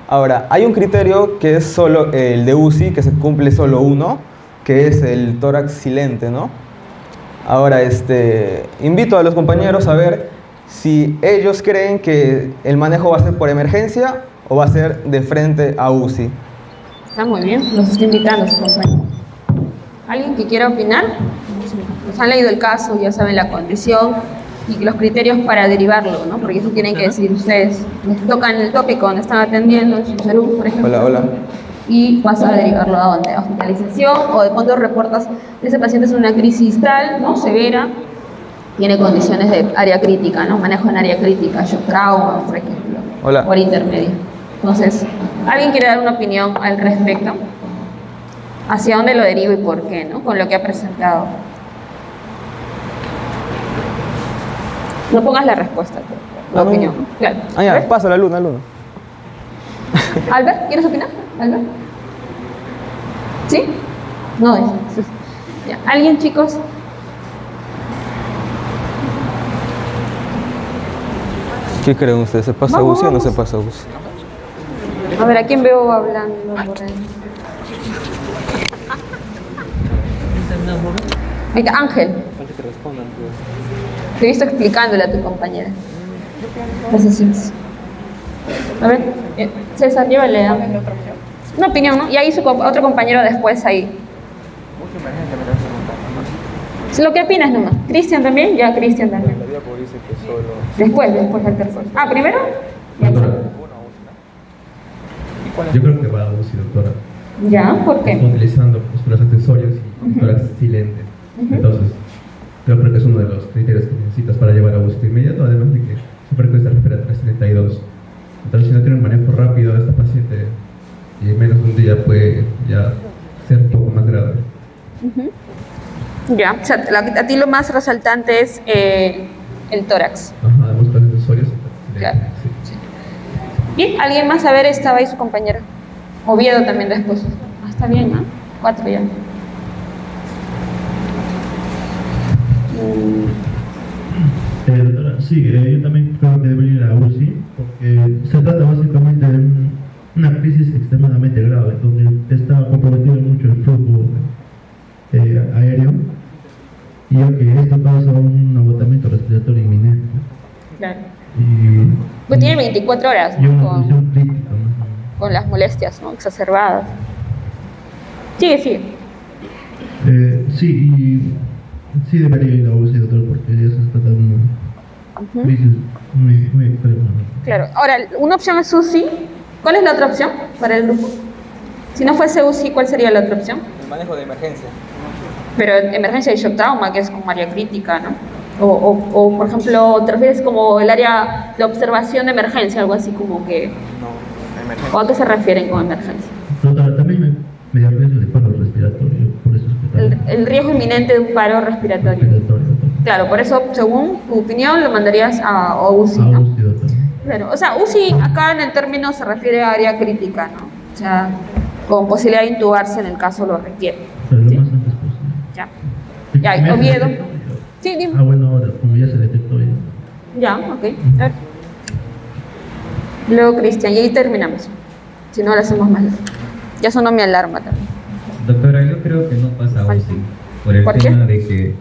L: Ahora, hay un criterio que es solo el de UCI, que se cumple solo uno, que es el tórax silente, ¿no? Ahora, invito a los compañeros a ver si ellos creen que el manejo va a ser por emergencia o va a ser de frente a UCI.
B: Está muy bien, los está invitando su compañero. ¿Alguien que quiera opinar? Nos han leído el caso, ya saben la condición y los criterios para derivarlo, ¿no? Porque eso tienen que decir ustedes. Les tocan el tópico donde están atendiendo, en su salud, por ejemplo.
L: Hola, hola. Y
B: vas a derivarlo a dónde, a hospitalización, o de cuando reportas que ese paciente es una crisis tal, ¿no? Severa, tiene condiciones de área crítica, ¿no? Manejo en área crítica, shock trauma, por ejemplo.
L: Hola.
B: Por intermedio. Entonces, ¿alguien quiere dar una opinión al respecto? ¿Hacia dónde lo derivo y por qué, ¿no? Con lo que ha presentado. No pongas la respuesta, la opinión. Claro.
L: Ya, paso la luna,
B: Albert, ¿quieres opinar? Albert. ¿Sí? No, ya. ¿Alguien, chicos?
L: ¿Qué creen ustedes? ¿Se pasa UCI o no se pasa UCI?
B: A ver, ¿a quién veo hablando por ahí? Venga, Ángel.
C: Falta que respondan, pues.
B: Te he visto explicándole a tu compañera. Gracias. A ver, César, llévale a una opinión, ¿no? Y ahí otro compañero después ahí. Lo que opinas nomás. ¿Cristian también? Ya, Cristian también. Después al tercero. Ah, ¿primero?
J: Yo creo que va a UCI, doctora.
B: ¿Ya? ¿Por qué?
J: Estamos utilizando músculos accesorios y tórax silente. Entonces, yo creo que es uno de los criterios que necesitas para llevar a UCI inmediato, además de que su frecuencia respiratoria es 32. Entonces, si no tiene un manejo rápido de esta paciente, y en menos de un día puede ya ser un poco más grave.
B: Ya, o sea, a ti lo más resaltante es el tórax.
J: Ajá, de músculos accesorios.
B: Claro. Sí. Bien, ¿alguien más? A ver, estaba ahí su compañera. Oviedo también después. Ah, está bien, ¿no? 4 ya.
M: Sí, yo también creo que debe ir a UCI, porque se trata básicamente de una crisis extremadamente grave, donde está comprometido mucho el flujo aéreo, y que esto causa un agotamiento respiratorio inminente.
B: Claro.
M: Y,
B: pues tiene 24 horas,
M: y
B: ¿no?
M: una condición crítica,
B: con las molestias, ¿no? Exacerbadas. Sigue.
M: Sí debería ir a UCI, doctor, porque ya se está dando una crisis muy extrema.
B: Claro. Ahora, una opción es UCI. ¿Cuál es la otra opción para el grupo? Si no fuese UCI, ¿cuál sería la otra opción?
L: El manejo de emergencia.
B: Pero emergencia de shock trauma, que es como área crítica, ¿no? O por ejemplo, ¿te refieres como el área de observación de emergencia, algo así como que...?
L: No, emergencia.
B: ¿O a qué se refieren con emergencia?
M: Doctora, también me da riesgo de paro respiratorio, por eso es que
B: el riesgo inminente de un paro respiratorio. Claro, por eso, según tu opinión, lo mandarías a UCI, ¿no?
M: UCI, doctor.
B: Claro, o sea, UCI acá en el término se refiere a área crítica, ¿no? O sea, con posibilidad de intubarse en el caso lo requiere.
M: Pero lo más antes posible.
B: Ya, Oviedo. Sí, dime.
M: Bueno, ahora, como ya se detectó ya.
B: Ya, ok. A ver. Luego Cristian, y ahí terminamos. Si no, lo hacemos mal. Ya sonó mi alarma también.
J: Doctora, yo creo que no pasa UCI, por el tema de que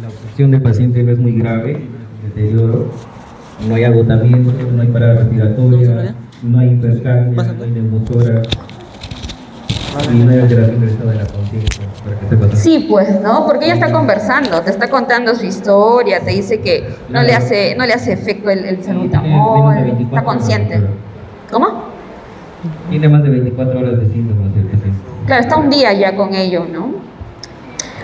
J: la obstrucción del paciente no es muy grave, deterioro, no hay agotamiento, no hay parada respiratoria, no hay hipercapnia, no hay neumotórax y no hay alteración del estado de la conciencia.
B: Sí, pues, ¿no? Porque ella está conversando, te está contando su historia, te dice que no le hace efecto el salbutamol, está consciente. ¿Cómo?
J: Tiene más de 24 horas de síntomas el paciente.
B: Claro, está un día ya con ello, ¿no?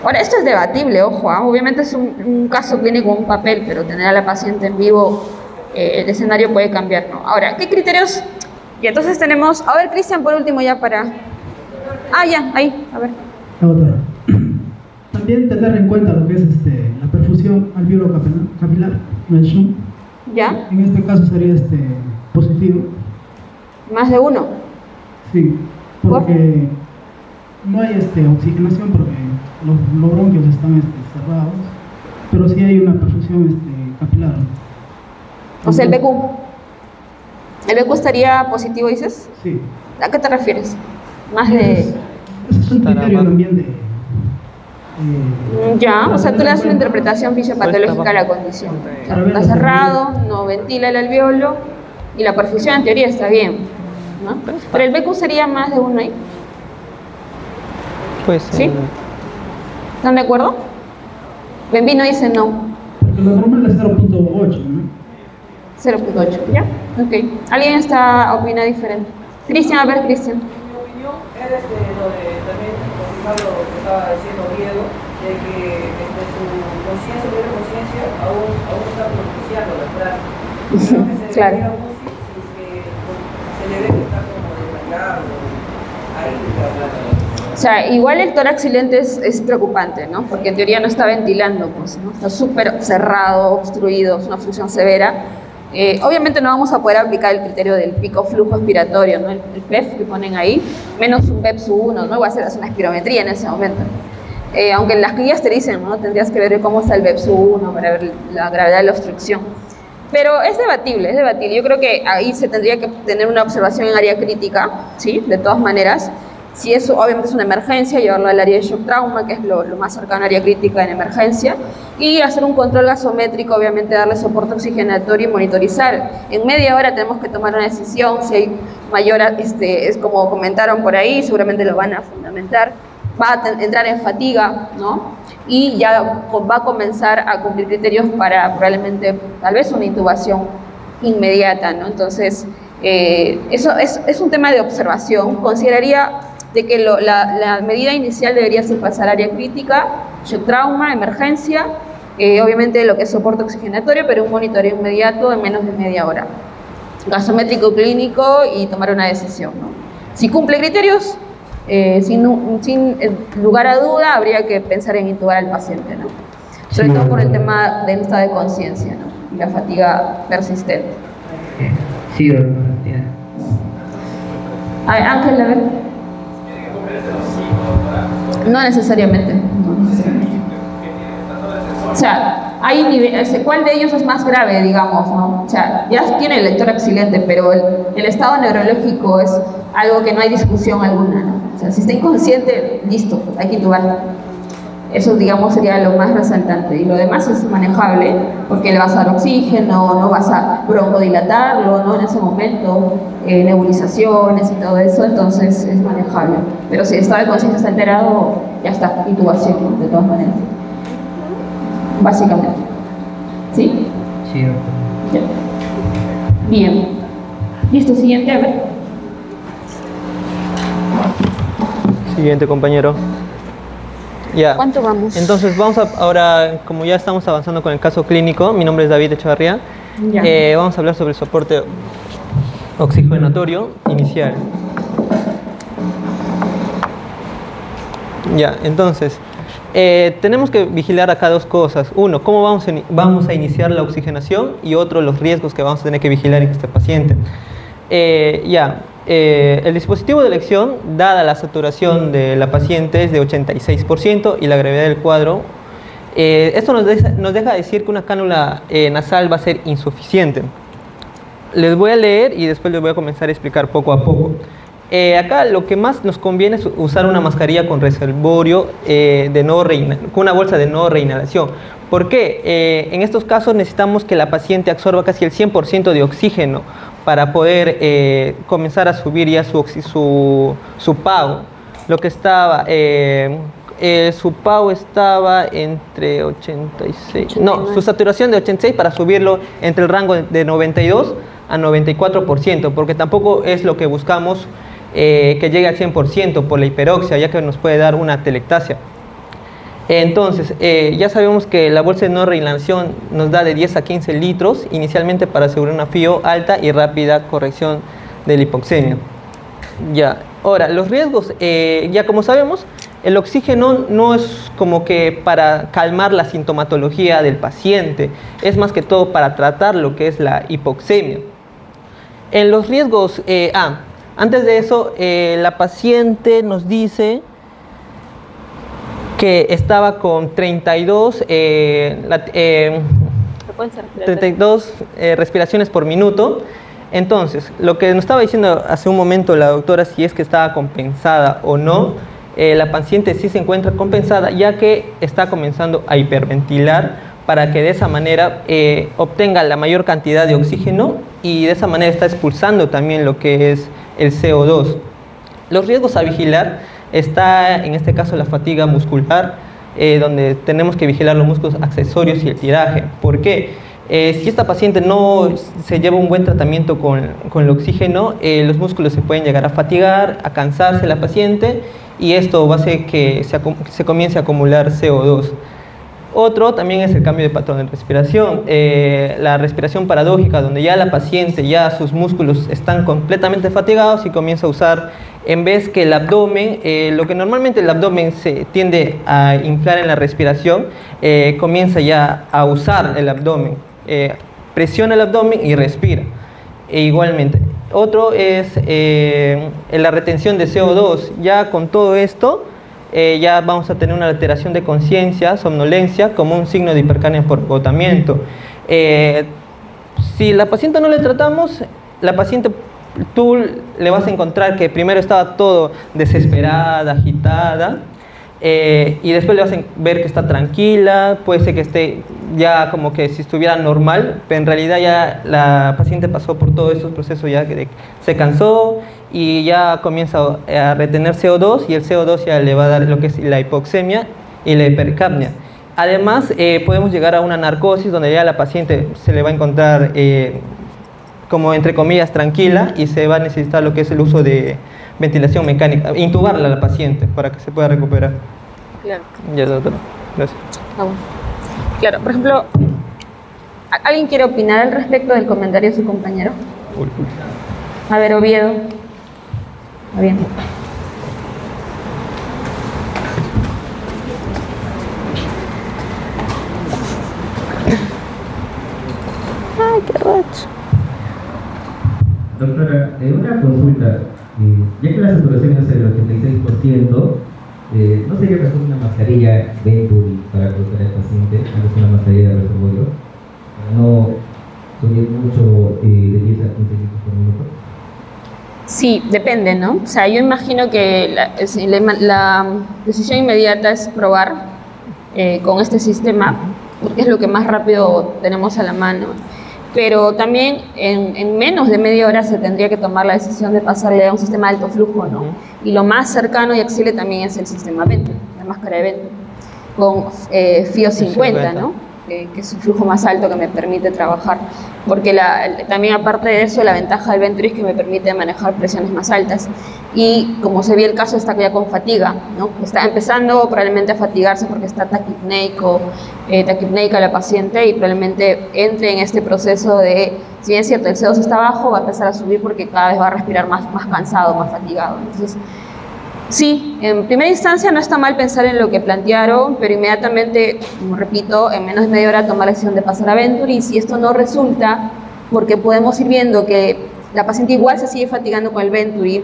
B: Ahora, esto es debatible, ojo, ¿eh? Obviamente es un caso clínico, un papel, pero tener a la paciente en vivo, el escenario puede cambiar, ¿no? Ahora, ¿qué criterios? Y entonces tenemos, a ver, Cristian, por último ya para... Ah, ya, ahí, a ver.
M: Doctora, también
N: también tener en cuenta lo que es la perfusión alveolo capilar, ¿no? El SHUNT.
B: ¿Ya?
N: En este caso sería positivo.
B: ¿Más de uno?
N: Sí, porque no hay oxigenación porque los bronquios están cerrados, pero sí hay una perfusión capilar.
B: O sea, el BQ. ¿El BQ estaría positivo, dices?
N: Sí.
B: ¿A qué te refieres? Más de...
N: Ese es un criterio también de...
B: ya, o sea, tú le das una interpretación fisiopatológica a la condición. O sea, está cerrado, no ventila el alveolo y la perfusión en teoría está bien, ¿no? Pero el BQ sería más de uno ahí.
C: Pues
B: ¿sí? ¿Están de acuerdo? Benvino dice no.
N: Porque lo normal es 0.8, ¿no?
B: 0.8, ¿ya? Ok. ¿Alguien opina diferente? Cristian, a ver, Cristian.
O: Mi opinión es lo de también confirmar lo que estaba diciendo Diego, de que su conciencia, libre conciencia, aún está propiciando la práctica. Creo que se
B: claro.
O: debería UCI si es que se le ve que está como desmayado, ahí la plata.
B: O sea, igual el tórax silente es preocupante, ¿no? Porque en teoría no está ventilando, pues, ¿no? Está súper cerrado, obstruido, es una obstrucción severa. Obviamente no vamos a poder aplicar el criterio del pico flujo expiratorio, ¿no? El PEF que ponen ahí, menos un BEPS-1, ¿no? Igual se hace una espirometría en ese momento. Aunque en las guías te dicen, ¿no? Tendrías que ver cómo está el BEPS-1 para ver la gravedad de la obstrucción. Pero es debatible, es debatible. Yo creo que ahí se tendría que tener una observación en área crítica, ¿sí? De todas maneras. Si eso obviamente es una emergencia, llevarlo al área de shock trauma, que es lo más cercano a área crítica en emergencia, y hacer un control gasométrico, obviamente darle soporte oxigenatorio y monitorizar. En media hora tenemos que tomar una decisión, si hay mayor, es como comentaron por ahí, seguramente lo van a fundamentar, va a entrar en fatiga, ¿no? Y ya va a comenzar a cumplir criterios para probablemente, tal vez una intubación inmediata, ¿no? Entonces, eso es un tema de observación. Consideraría de que la medida inicial debería ser pasar área crítica, shock trauma, emergencia, obviamente lo que es soporte oxigenatorio, pero un monitoreo inmediato en menos de media hora. Gasométrico clínico y tomar una decisión, ¿no? Si cumple criterios, sin lugar a duda, habría que pensar en intubar al paciente, ¿no? Sobre todo por el tema del estado de conciencia, ¿no? Y la fatiga persistente.
E: Sí, doctora.
B: Ángel, a ver. No necesariamente. O sea, hay niveles, ¿cuál de ellos es más grave, digamos, ¿no? O sea, ya tiene el tórax silente, pero el estado neurológico es algo que no hay discusión alguna, ¿no? O sea, si está inconsciente, listo, hay que intubarlo. Eso, digamos, sería lo más resaltante. Y lo demás es manejable, porque le vas a dar oxígeno, no vas a broncodilatarlo, ¿no? En ese momento, nebulizaciones y todo eso, entonces es manejable. Pero si el estado de conciencia está alterado, ya está, intubación, ¿no? De todas maneras. Básicamente. ¿Sí?
E: Sí, doctor.
B: Ya. Bien. Listo, siguiente, a ver.
C: Siguiente, compañero. Ya.
B: ¿Cuánto vamos?
C: Entonces vamos ahora, como ya estamos avanzando con el caso clínico, mi nombre es David Echevarría, vamos a hablar sobre el soporte oxigenatorio inicial. Ya, entonces, tenemos que vigilar acá dos cosas. Uno, cómo vamos a iniciar la oxigenación, y otro, los riesgos que vamos a tener que vigilar en este paciente. El dispositivo de elección, dada la saturación de la paciente, es de 86% y la gravedad del cuadro. Esto nos deja decir que una cánula nasal va a ser insuficiente. Les voy a leer y después les voy a comenzar a explicar poco a poco. Acá lo que más nos conviene es usar una mascarilla con reservorio con una bolsa de no reinhalación. ¿Por qué? En estos casos necesitamos que la paciente absorba casi el 100% de oxígeno para poder comenzar a subir ya su PAO. Lo que estaba, su PAO estaba entre 86, no, su saturación de 86 para subirlo entre el rango de 92 a 94%, porque tampoco es lo que buscamos que llegue al 100% por la hiperoxia, ya que nos puede dar una atelectasia. Entonces, ya sabemos que la bolsa de no reinhalación nos da de 10 a 15 litros inicialmente para asegurar una FIO alta y rápida corrección de la hipoxemia. Ya, ahora, los riesgos, ya como sabemos,
P: el oxígeno no es como que para calmar la sintomatología del paciente, es más que todo para tratar lo que es la hipoxemia. En los riesgos, antes de eso, la paciente nos dice que estaba con 32, 32 respiraciones por minuto. Entonces, lo que nos estaba diciendo hace un momento la doctora, si es que estaba compensada o no, la paciente sí se encuentra compensada, ya que está comenzando a hiperventilar para que de esa manera obtenga la mayor cantidad de oxígeno y de esa manera está expulsando también lo que es el CO2. Los riesgos a vigilar está en este caso la fatiga muscular, donde tenemos que vigilar los músculos accesorios y el tiraje. ¿Por qué? Si esta paciente no se lleva un buen tratamiento con el oxígeno, los músculos se pueden llegar a fatigar, a cansarse la paciente y esto va a hacer que se comience a acumular CO2. Otro también es el cambio de patrón de respiración, la respiración paradójica, donde ya la paciente, ya sus músculos están completamente fatigados y comienza a usar, en vez que el abdomen, lo que normalmente el abdomen se tiende a inflar en la respiración, comienza ya a usar el abdomen, presiona el abdomen y respira. Igualmente. Otro es la retención de CO2, ya con todo esto, ya vamos a tener una alteración de conciencia, somnolencia, como un signo de hipercapnia por agotamiento. Si la paciente no le tratamos, la paciente, tú le vas a encontrar que primero estaba todo desesperada, agitada, y después le vas a ver que está tranquila, puede ser que esté ya como que si estuviera normal, pero en realidad ya la paciente pasó por todos estos procesos, ya que se cansó y ya comienza a retener CO2 y el CO2 ya le va a dar lo que es la hipoxemia y la hipercapnia. Además, podemos llegar a una narcosis donde ya la paciente se le va a encontrar como entre comillas tranquila y se va a necesitar lo que es el uso de ventilación mecánica, intubarla a la paciente para que se pueda recuperar.
B: Claro.
P: Ya, doctora. Gracias.
B: Claro, por ejemplo, ¿alguien quiere opinar al respecto del comentario de su compañero? A ver, Oviedo. Está bien.
J: Ay, qué racho. Doctora, una consulta. Ya que la saturación es del 86%, ¿no sería mejor una mascarilla Venturi para colocar al paciente antes que una mascarilla de reservorio? Para no subir mucho de 10 a 15 litros por minuto.
B: Sí, depende, ¿no? O sea, yo imagino que la decisión inmediata es probar con este sistema, porque es lo que más rápido tenemos a la mano. Pero también en menos de media hora se tendría que tomar la decisión de pasarle a un sistema de alto flujo, ¿no? Y lo más cercano y accesible también es el sistema Venturi, la máscara de Venturi, con FIO 50, ¿no? Que es un flujo más alto que me permite trabajar, porque también aparte de eso la ventaja del Venturi es que me permite manejar presiones más altas y como se vio el caso está ya con fatiga, ¿no? Está empezando probablemente a fatigarse porque está taquipneica la paciente y probablemente entre en este proceso de, si bien es cierto el CO2 está bajo, va a empezar a subir porque cada vez va a respirar más cansado, más fatigado. Entonces, sí, en primera instancia no está mal pensar en lo que plantearon, pero inmediatamente, como repito, en menos de media hora tomar la decisión de pasar a Venturi y si esto no resulta, porque podemos ir viendo que la paciente igual se sigue fatigando con el Venturi,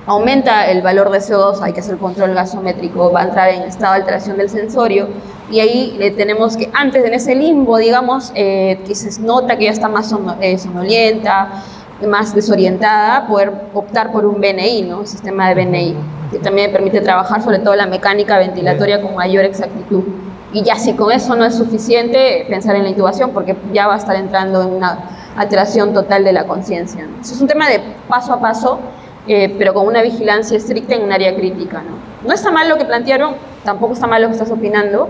B: aumenta el valor de CO2, hay que hacer control gasométrico, va a entrar en estado de alteración del sensorio y ahí tenemos que antes en ese limbo, digamos, que se nota que ya está más somnolienta, más desorientada, poder optar por un BNI, ¿no? Un sistema de BNI, que también permite trabajar sobre todo la mecánica ventilatoria con mayor exactitud. Y ya si con eso no es suficiente, pensar en la intubación, porque ya va a estar entrando en una alteración total de la conciencia, ¿no? Eso es un tema de paso a paso, pero con una vigilancia estricta en un área crítica, ¿no? No está mal lo que plantearon, tampoco está mal lo que estás opinando,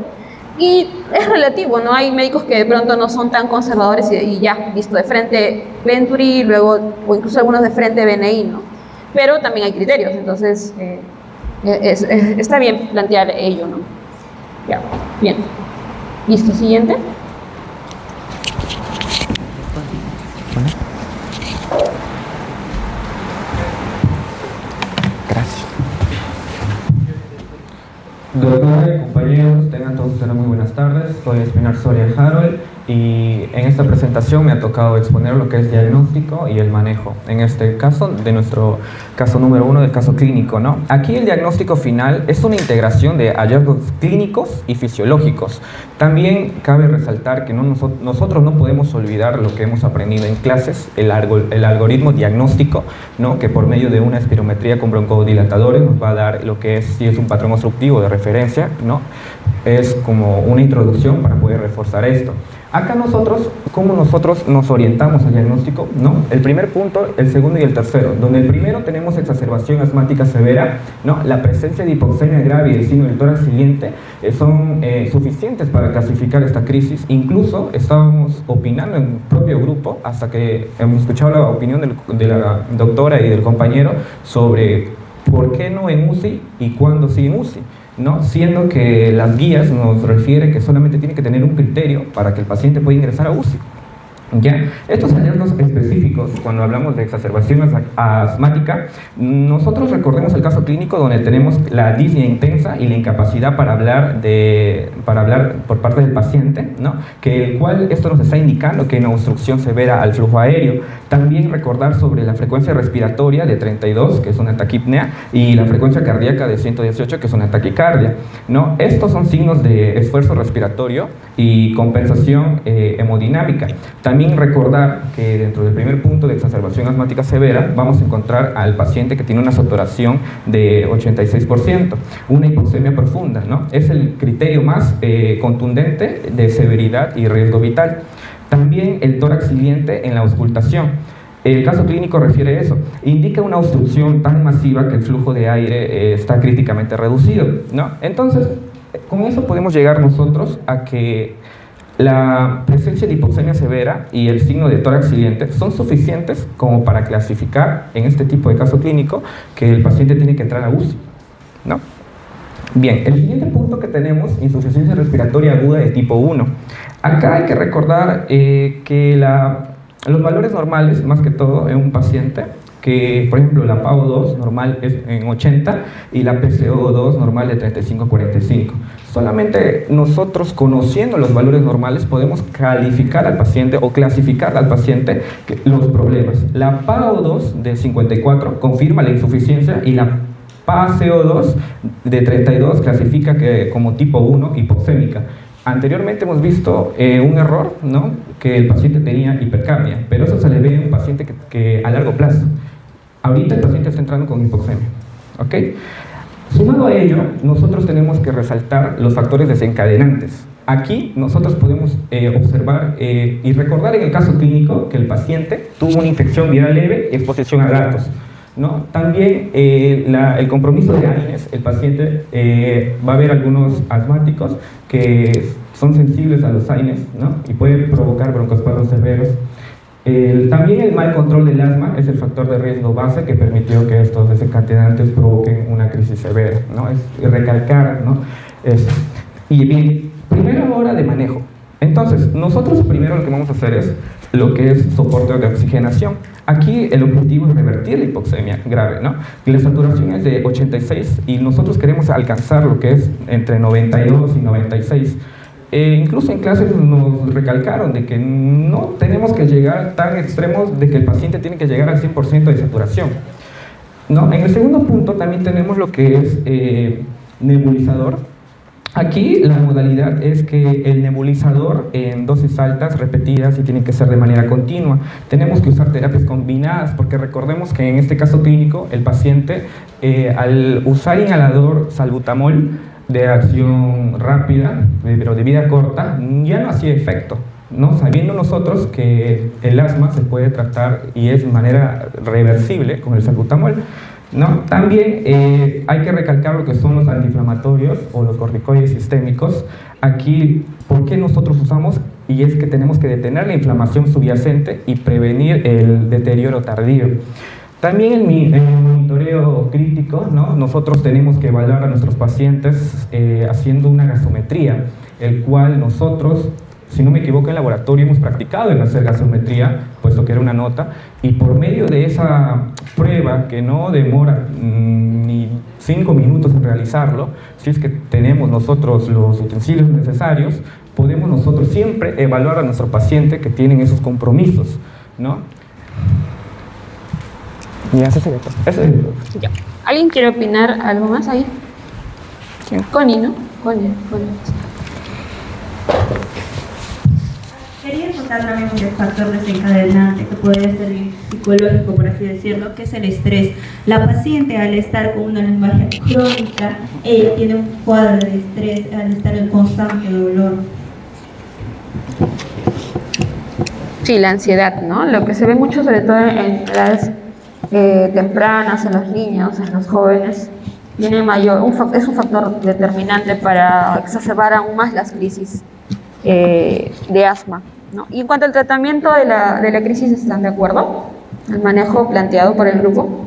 B: y es relativo, ¿no? Hay médicos que de pronto no son tan conservadores y ya, visto de frente Venturi, luego, o incluso algunos de frente BNI, ¿no? Pero también hay criterios, entonces está bien plantear ello, ¿no? Ya, bien. ¿Listo? Siguiente.
L: tardes, soy Espinar Soria Harold y en esta presentación me ha tocado exponer lo que es diagnóstico y el manejo. En este caso, de nuestro caso número 1 del caso clínico, ¿no? Aquí el diagnóstico final es una integración de hallazgos clínicos y fisiológicos. También cabe resaltar que nosotros no podemos olvidar lo que hemos aprendido en clases, el algoritmo diagnóstico, ¿no? Que por medio de una espirometría con broncodilatadores nos va a dar lo que es, si es un patrón obstructivo de referencia, ¿no? Es como una introducción para poder reforzar esto. Acá ¿cómo nosotros nos orientamos al diagnóstico? ¿No? El primer punto, el segundo y el tercero. Donde el primero tenemos exacerbación asmática severa, ¿no? La presencia de hipoxemia grave y el signo del tórax siguiente son suficientes para clasificar esta crisis. Incluso estábamos opinando en el propio grupo, hasta que hemos escuchado la opinión de la doctora y del compañero sobre por qué no en UCI y cuándo sí en UCI, ¿no? Siendo que las guías nos refieren que solamente tiene que tener un criterio para que el paciente pueda ingresar a UCI. ¿Ya? Estos hallazgos específicos, cuando hablamos de exacerbación asmática, nosotros recordemos el caso clínico donde tenemos la disnea intensa y la incapacidad para hablar por parte del paciente, ¿no? Que el cual esto nos está indicando que hay una obstrucción severa al flujo aéreo. También recordar sobre la frecuencia respiratoria de 32, que es una taquipnea, y la frecuencia cardíaca de 118, que es una taquicardia, ¿no? Estos son signos de esfuerzo respiratorio y compensación hemodinámica. También recordar que dentro del primer punto de exacerbación asmática severa vamos a encontrar al paciente que tiene una saturación de 86%, una hipoxemia profunda, ¿no? Es el criterio más contundente de severidad y riesgo vital. También el tórax siguiente en la auscultación. El caso clínico refiere eso, indica una obstrucción tan masiva que el flujo de aire está críticamente reducido, ¿no? Entonces, con eso podemos llegar nosotros a que la presencia de hipoxemia severa y el signo de tórax siguiente son suficientes como para clasificar en este tipo de caso clínico que el paciente tiene que entrar a UCI, ¿no? Bien, el siguiente punto que tenemos, insuficiencia respiratoria aguda de tipo 1. Acá hay que recordar que los valores normales, más que todo en un paciente, que por ejemplo la PaO2 normal es en 80 y la PCO2 normal de 35 a 45. Solamente nosotros, conociendo los valores normales, podemos calificar al paciente o clasificar al paciente los problemas. La PaO2 de 54 confirma la insuficiencia y la PaCO2 de 32 clasifica como tipo 1 hipoxémica. Anteriormente hemos visto un error, ¿no? Que el paciente tenía hipercapnia, pero eso se le ve a un paciente que a largo plazo. Ahorita el paciente está entrando con hipoxemia, ¿ok? Sumado a ello, nosotros tenemos que resaltar los factores desencadenantes. Aquí nosotros podemos observar y recordar en el caso clínico que el paciente tuvo una infección viral leve y exposición a gatos, ¿no? También el compromiso de AINES, el paciente va a haber algunos asmáticos que son sensibles a los AINES, ¿no? Y pueden provocar broncoespasmos severos. También el mal control del asma es el factor de riesgo base que permitió que estos desencadenantes provoquen una crisis severa, ¿no? Es recalcar, ¿no? Y bien, primera hora de manejo. Entonces, nosotros primero lo que vamos a hacer es lo que es soporte de oxigenación. Aquí el objetivo es revertir la hipoxemia grave, ¿no? Y la saturación es de 86 y nosotros queremos alcanzar lo que es entre 92 y 96. Incluso en clases nos recalcaron de que no tenemos que llegar tan extremos de que el paciente tiene que llegar al 100% de saturación, ¿no? En el segundo punto también tenemos lo que es nebulizador. Aquí la modalidad es que el nebulizador en dosis altas, repetidas y tiene que ser de manera continua. Tenemos que usar terapias combinadas porque recordemos que en este caso clínico el paciente al usar inhalador salbutamol de acción rápida, pero de vida corta, ya no hacía efecto, ¿no? Sabiendo nosotros que el asma se puede tratar y es de manera reversible con el salbutamol, ¿no? También hay que recalcar lo que son los antiinflamatorios o los corticoides sistémicos. Aquí, ¿por qué nosotros usamos? Y es que tenemos que detener la inflamación subyacente y prevenir el deterioro tardío. También el monitoreo crítico, ¿no? Nosotros tenemos que evaluar a nuestros pacientes haciendo una gasometría, el cual nosotros, si no me equivoco, en laboratorio hemos practicado en hacer gasometría,
Q: puesto que era una nota, y por medio de esa prueba que no demora ni 5 minutos en realizarlo, si es que tenemos nosotros los utensilios necesarios, podemos nosotros siempre evaluar a nuestro paciente que tienen esos compromisos, ¿no?
B: Ya. ¿Alguien quiere opinar algo más ahí? ¿Quién? Connie, ¿no? Connie.
F: Quería contar también un factor desencadenante que podría ser psicológico, por así decirlo, que es el estrés. La paciente, al estar con una hemorragia crónica, ella tiene un cuadro de estrés al estar en constante dolor.
B: Sí, la ansiedad, ¿no? Lo que se ve mucho, sobre todo en edades tempranas, en los niños, en los jóvenes, tiene es un factor determinante para exacerbar aún más las crisis de asma, ¿no? Y en cuanto al tratamiento de la crisis, ¿están de acuerdo? El manejo planteado por el grupo.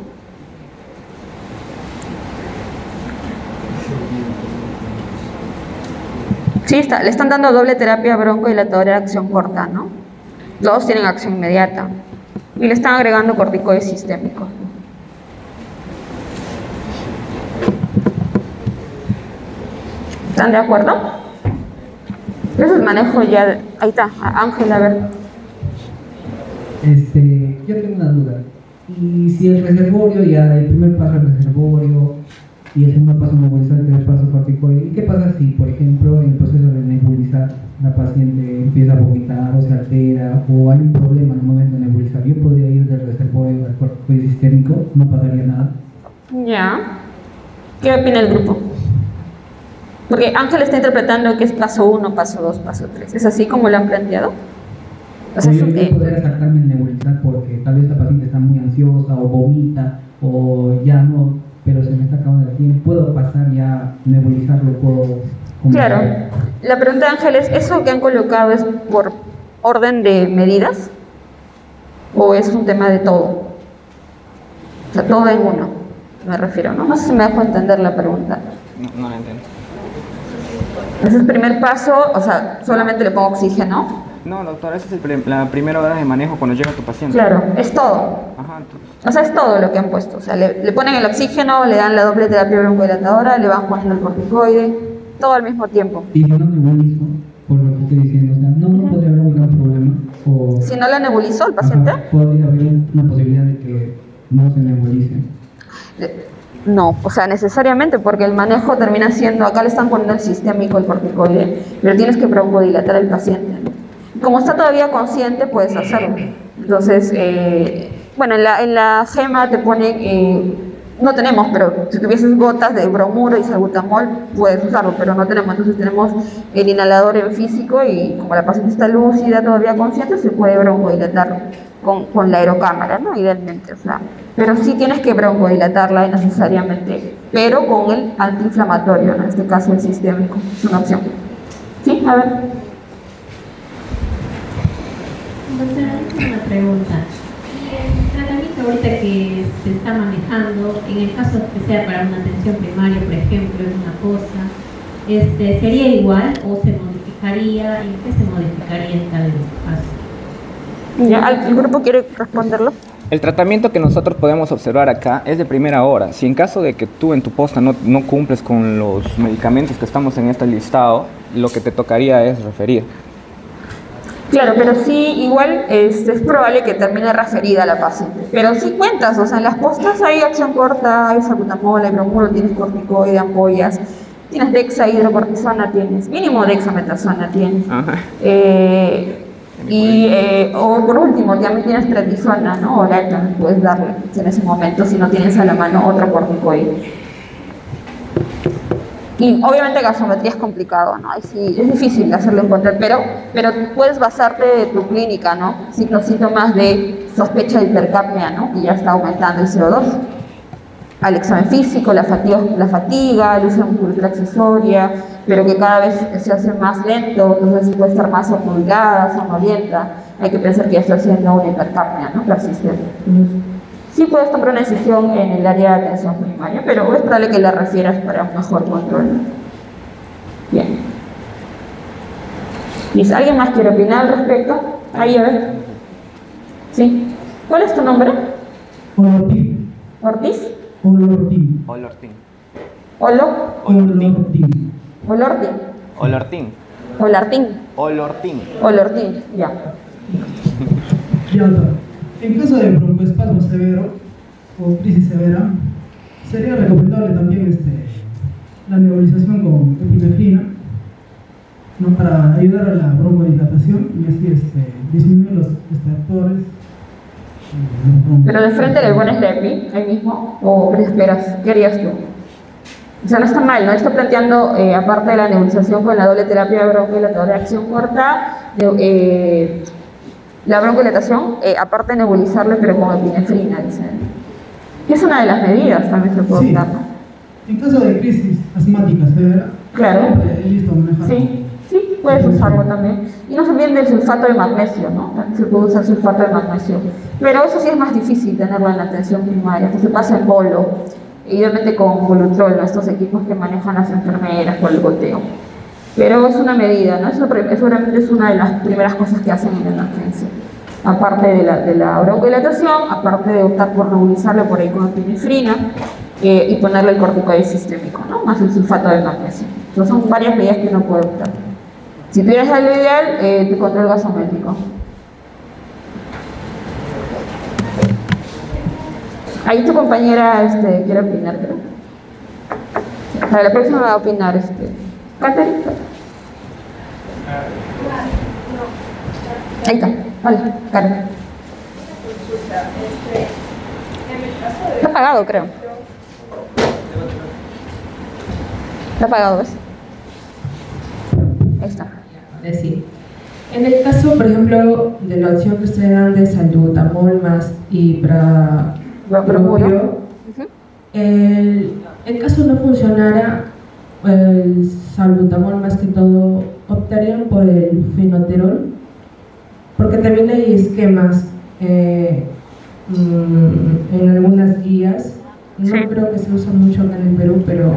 B: Sí, le están dando doble terapia broncodilatadora de acción corta, ¿no? Todos tienen acción inmediata. Y le están agregando corticoides sistémicos. ¿Están de acuerdo? Ese es el manejo ya. Ahí está, Ángel, a ver.
H: Yo tengo una duda. Y si el reservorio, ya el primer paso es el reservorio, y el segundo paso nebulizar, el tercer paso corticoide, ¿y qué pasa si, por ejemplo, en el proceso de nebulizar la paciente empieza a vomitar o se altera o hay un problema en el momento de nebulizar? ¿Yo podría ir del reservorio al corticoide sistémico? ¿No pasaría nada?
B: Ya. ¿Qué opina el grupo? Porque Ángel está interpretando que es paso 1, paso 2, paso 3. ¿Es así como lo han planteado? O sea,
H: yo podría saltarme el nebulizar porque tal vez la paciente está muy ansiosa o vomita o ya no, pero se me está acabando el tiempo. ¿Puedo pasar ya nebulizarlo? ¿Puedo comenzar?
B: Claro. La pregunta de Ángel es, ¿eso que han colocado es por orden de medidas? ¿O es un tema de todo? O sea, todo en uno, me refiero, ¿no? No sé si me dejo entender la pregunta.
L: No la entiendo.
B: Ese es el primer paso, o sea, solamente le pongo oxígeno.
L: No, doctora, esa es la primera hora de manejo cuando llega tu paciente.
B: Claro, es todo.
L: Ajá, entonces.
B: O sea, es todo lo que han puesto. O sea, le ponen el oxígeno, le dan la doble terapia broncodilatadora, le van poniendo el corticoide, todo al mismo tiempo.
H: Y si no nebulizo, por lo que estoy diciendo, o sea, no podría haber un gran problema. O,
B: si no la nebulizó el paciente.
H: ¿podría haber una posibilidad de que no se nebulice?
B: No, o sea, necesariamente, porque el manejo termina siendo, acá le están poniendo el sistémico, el corticoide, pero tienes que broncodilatar al paciente. Como está todavía consciente, puedes hacerlo. Entonces, bueno, en la gema te ponen, no tenemos, pero si tuvieses gotas de bromuro y salbutamol, puedes usarlo, pero no tenemos. Entonces tenemos el inhalador en físico y como la paciente está lúcida, todavía consciente, se puede broncodilatar con la aerocámara, ¿no? Idealmente, o sea, pero sí tienes que broncodilatarla necesariamente, pero con el antiinflamatorio, ¿no? En este caso el sistémico, es una opción. ¿Sí? A ver.
R: Doctora, una pregunta. El tratamiento ahorita que se está manejando, en el caso que sea para una atención primaria, por ejemplo, es una cosa, ¿sería igual o se modificaría? ¿En qué se modificaría en tal caso?
B: Ya, ¿el grupo quiere responderlo?
L: El tratamiento que nosotros podemos observar acá es de primera hora. Si en caso de que tú en tu posta no cumples con los medicamentos que estamos en este listado, lo que te tocaría es referir.
B: Claro, pero sí, igual es probable que termine referida a la paciente. Pero sí cuentas, o sea, en las postas hay acción corta, hay salbutamol, hay bromuro, tienes corticoide, ampollas, tienes dexa, hidrocortisona, tienes mínimo dexametasona, tienes. Ajá. O por último, también tienes prednisona, ¿no? Oral también puedes darle en ese momento si no tienes a la mano otro corticoide. Y obviamente gasometría es complicado, ¿no? Ahí sí, es difícil hacerlo encontrar, pero puedes basarte de tu clínica, ¿no? Los síntomas de sospecha de hipercapnia, ¿no? Y ya está aumentando el CO2. Al examen físico, la fatiga, el uso de musculatura accesoria, pero que cada vez se hace más lento, entonces puede estar más somnolenta, somnolienta. Hay que pensar que ya está haciendo una hipercapnia, ¿no? Persistente. Sí puedes tomar una decisión en el área de atención primaria, pero es probable que la refieras para un mejor control. Bien. ¿Alguien más quiere opinar al respecto? Ahí, a ver. Sí. ¿Cuál es tu nombre?
N: Olortín.
B: ¿Ortiz?
N: Olortín.
S: Olortín.
N: Olortín.
B: Olortín.
S: Olortín.
B: Olartín.
S: Olortín.
B: Olortín, ya.
N: Ya está. En caso de broncoespasmo severo o crisis severa, sería recomendable también la nebulización con epinefrina, ¿no? Para ayudar a la broncodilatación y así disminuir los estertores.
B: Pero de frente le pones la epi, ahí mismo, o esperas, ¿qué harías tú? O sea, no está mal, ¿no? Está planteando, aparte de la nebulización con la doble terapia broncohilatadora de acción corta, la broncohilatación, aparte de nebulizarle, pero con epinefrina, dicen. Y es una de las medidas, también se puede optar, ¿no?
N: En caso de crisis asmática severa,
B: claro.
N: Listo,
B: sí, sí, puedes usarlo también. Y no se olviden del sulfato de magnesio, ¿no? También se puede usar sulfato de magnesio. Pero eso sí es más difícil tenerlo en la atención primaria, entonces se pasa en bolo. Y obviamente con Volutrol, ¿no? Estos equipos que manejan las enfermeras por el goteo. Pero es una medida, ¿no? Eso seguramente es una de las primeras cosas que hacen en la emergencia. Aparte de la broncohilatación, aparte de optar por nebulizarlo por ahí con epinefrina y ponerle el corticoide sistémico, ¿no? Más el sulfato de magnesio. Entonces son varias medidas que uno puede optar. Si tuvieras algo ideal, tu control gasométrico. Ahí tu compañera quiere opinar, creo. Para la próxima va a opinar Catherine. Ahí está, vale, Karen. Está apagado, creo. Está apagado, ¿ves? Ahí está.
T: Sí. En el caso, por ejemplo, de la opción que ustedes dan de salbutamol más y propio, en caso no funcionara el salbutamol, más que todo optarían por el fenoterol, porque también hay esquemas en algunas guías. No creo que se usa mucho acá en el Perú, pero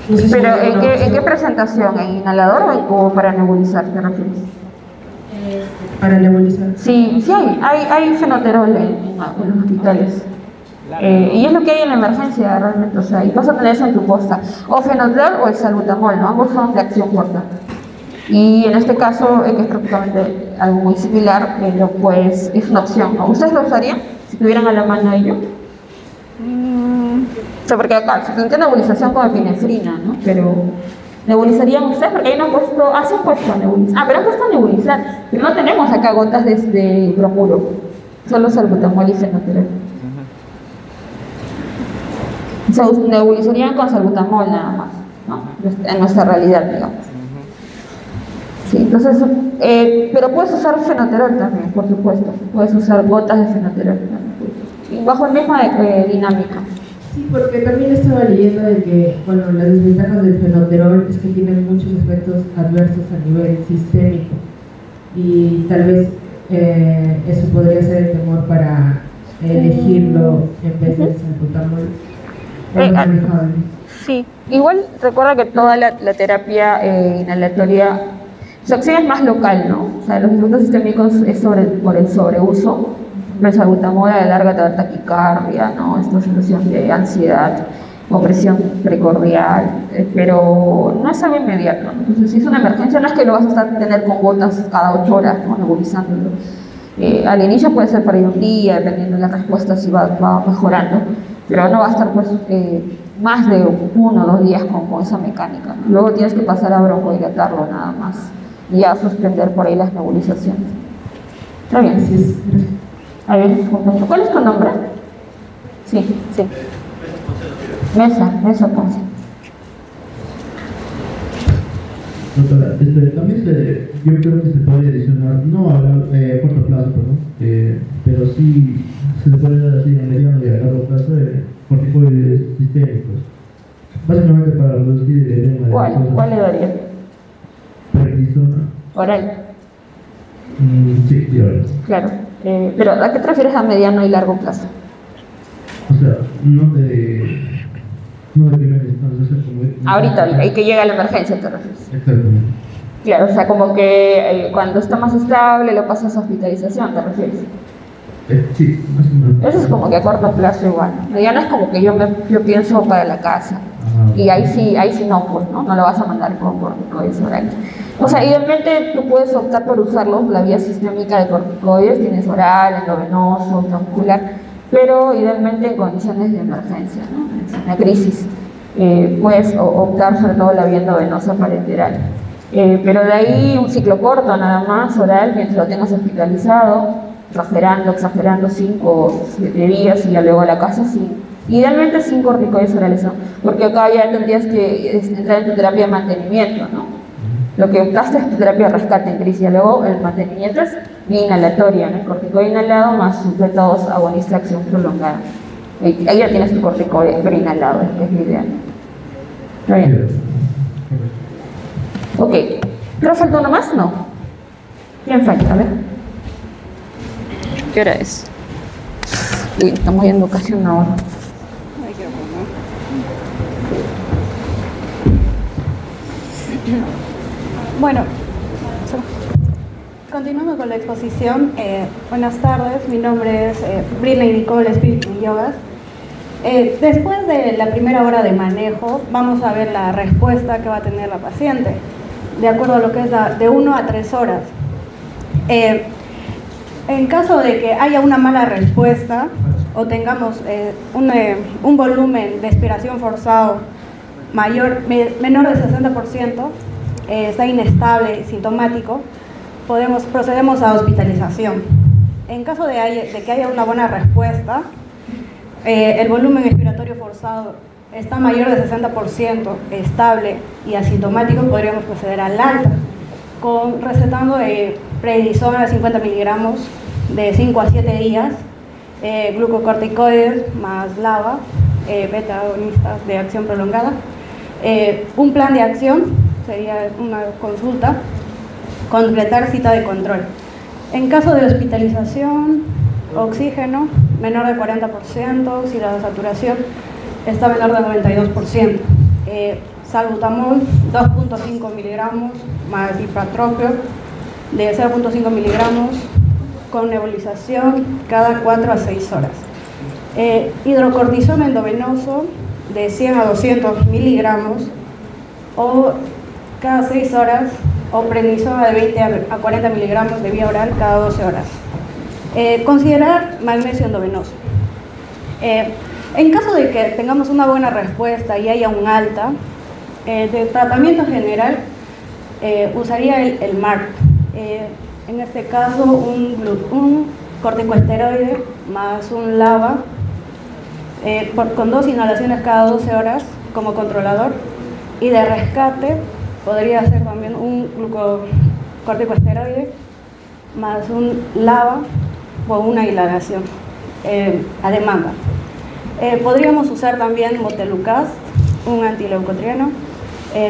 T: no sé si
B: ¿pero en qué presentación? ¿En inhalador o para nebulizar? ¿Te refieres?
T: Para nebulizar.
B: Sí, sí hay fenoterol en los hospitales. Y es lo que hay en la emergencia realmente, o sea, y vas a tener eso en tu posta. O fenoterol o el salbutamol, ¿no? Ambos son de acción corta. Y en este caso, que es prácticamente algo muy similar, pues es una opción, ¿no? ¿Ustedes lo usarían si tuvieran a la mano ello? O sea, porque acá se plantea nebulización con epinefrina, ¿no? Pero ¿nebulizarían ustedes? Porque ahí no han puesto, se han puesto a nebulizar. Pero han puesto a nebulizar. Pero no tenemos acá gotas de bromuro. Solo salbutamol y fenoterol. O sea, nebulizarían con salbutamol nada más, ¿no? En nuestra realidad, digamos. Sí, entonces, pero puedes usar fenoterol también, por supuesto. Puedes usar gotas de fenoterol también. Bajo la misma dinámica.
T: Sí, porque también estaba leyendo de que, bueno, las desventajas del fenoterol es que tiene muchos efectos adversos a nivel sistémico y tal vez eso podría ser el temor para elegirlo en vez del salbutamol.
B: Sí, igual recuerda que toda la terapia inhalatoria, su acción es más local, ¿no? O sea, los efectos sistémicos es por el sobreuso. El salbutamol a la larga te da taquicardia, ¿no? Esta sensación de ansiedad, opresión precordial, pero no es algo inmediato, ¿no? Entonces, si es una emergencia, no es que lo vas a tener con gotas cada 8 horas, ¿no? Nebulizándolo. Al inicio puede ser para ir un día, dependiendo de la respuesta, si va mejorando, pero no va a estar pues, más de 1 o 2 días con esa mecánica, ¿no? Luego tienes que pasar a broncodilatarlo nada más y a suspender por ahí las nebulizaciones. Está bien. A ver, ¿cuál es tu nombre? Sí. Mesa, Ponce.
M: Doctora, también yo creo que se puede adicionar, no a corto plazo, pero sí se le puede dar así a mediano y a largo plazo corticoides sistémicos. Básicamente para reducir el edema de
B: ¿Cuál le daría?
M: Prednisona.
B: Oral.
M: Sí, oral.
B: Claro. Pero ¿a qué te refieres a mediano y largo plazo?
M: O sea, no de primera instancia, como...
B: Ahorita, y que llega la emergencia, te refieres.
M: Exactamente.
B: Claro, o sea, como que cuando está más estable lo pasas a hospitalización, ¿te refieres?
M: Sí, más o menos.
B: Eso es como que a corto plazo igual. Ya no es como que yo pienso para la casa. Y ahí sí no, pues, ¿no? No lo vas a mandar con corticoides orales. O sea, idealmente tú puedes optar por usarlo, la vía sistémica de corticoides, tienes oral, endovenoso, intramuscular, pero idealmente en condiciones de emergencia, ¿no? En una crisis, puedes optar sobre todo la vía endovenosa parenteral. Pero de ahí un ciclo corto nada más, oral, mientras lo tengas hospitalizado, exagerando 5 o 7 días y ya luego a la casa sí. Idealmente 5 corticoides orales, ¿no? Porque acá ya tendrías que entrar en tu terapia de mantenimiento, ¿no? Lo que optaste es tu terapia de rescate en crisis, y luego el mantenimiento es vía inhalatoria, ¿no? El corticoide inhalado más supletados agonista de acción prolongada. Ahí ya tienes tu corticoide preinhalado, que es lo ideal. ¿Está bien? Ok. ¿Pero falta uno más? No. ¿Quién falta? A ver. ¿Qué hora es? Uy, estamos yendo casi una hora.
I: Bueno, continuando con la exposición, buenas tardes, mi nombre es Britney Nicole Espíritu Yogas. Después de la primera hora de manejo, vamos a ver la respuesta que va a tener la paciente, de acuerdo a lo que es de 1 a 3 horas. En caso de que haya una mala respuesta o tengamos un volumen de expiración forzado menor del 60%, está inestable, sintomático, procedemos a hospitalización. En caso de que haya una buena respuesta, el volumen expiratorio forzado está mayor del 60%, estable y asintomático, podríamos proceder al alta, recetando prednisona de 50 miligramos de 5 a 7 días, glucocorticoides más LABA, beta agonistas de acción prolongada. Un plan de acción sería una consulta, completar cita de control. En caso de hospitalización, oxígeno menor del 40%, si la saturación está menor del 92%. Salbutamol 2.5 miligramos más ipratropio de 0.5 miligramos con nebulización cada 4 a 6 horas. Hidrocortisona endovenoso de 100 a 200 miligramos o cada 6 horas, o prednisona de 20 a 40 miligramos de vía oral cada 12 horas. Considerar magnesio endovenoso. En caso de que tengamos una buena respuesta y haya un alta, de tratamiento general usaría el MARP. En este caso un corticoesteroide más un LABA con 2 inhalaciones cada 12 horas como controlador, y de rescate podría ser también un glucocorticoesteroide más un LABA o una inhalación a demanda. Podríamos usar también Montelukast, un antileucotrieno,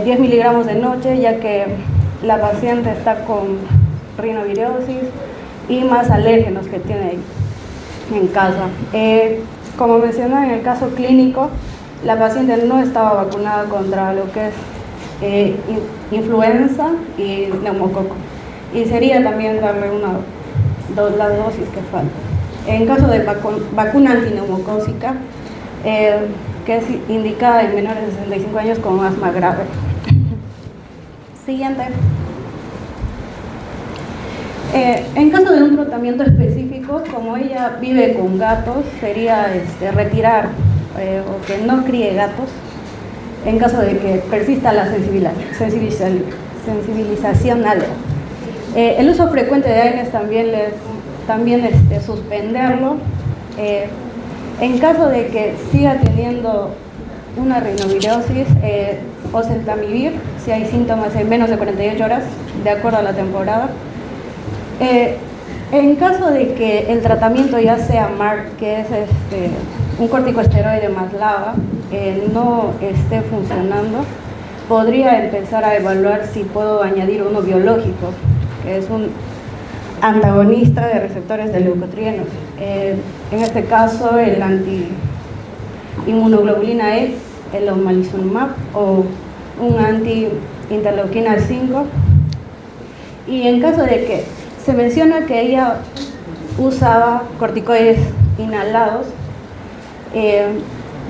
I: 10 miligramos de noche, ya que la paciente está con rinovirosis y más alérgenos que tiene ahí en casa. Como mencioné, en el caso clínico, la paciente no estaba vacunada contra lo que es influenza y neumococo, y sería también darle las dosis que faltan. En caso de vacuna antineumocócica, que es indicada en menores de 65 años con asma grave. Siguiente. En caso de un tratamiento específico, como ella vive con gatos, sería retirar o que no críe gatos en caso de que persista la sensibilización alta. El uso frecuente de AINES también suspenderlo. En caso de que siga teniendo una rinovirosis, oseltamivir, si hay síntomas en menos de 48 horas, de acuerdo a la temporada. En caso de que el tratamiento ya sea MARP, que es un corticoesteroide más LABA, no esté funcionando, podría empezar a evaluar si puedo añadir uno biológico, que es un antagonista de receptores de leucotrienos. En este caso, el anti-inmunoglobulina E, el omalizumab, o un anti-interleuquina 5,
A: Y en caso de que se menciona que ella usaba corticoides inhalados,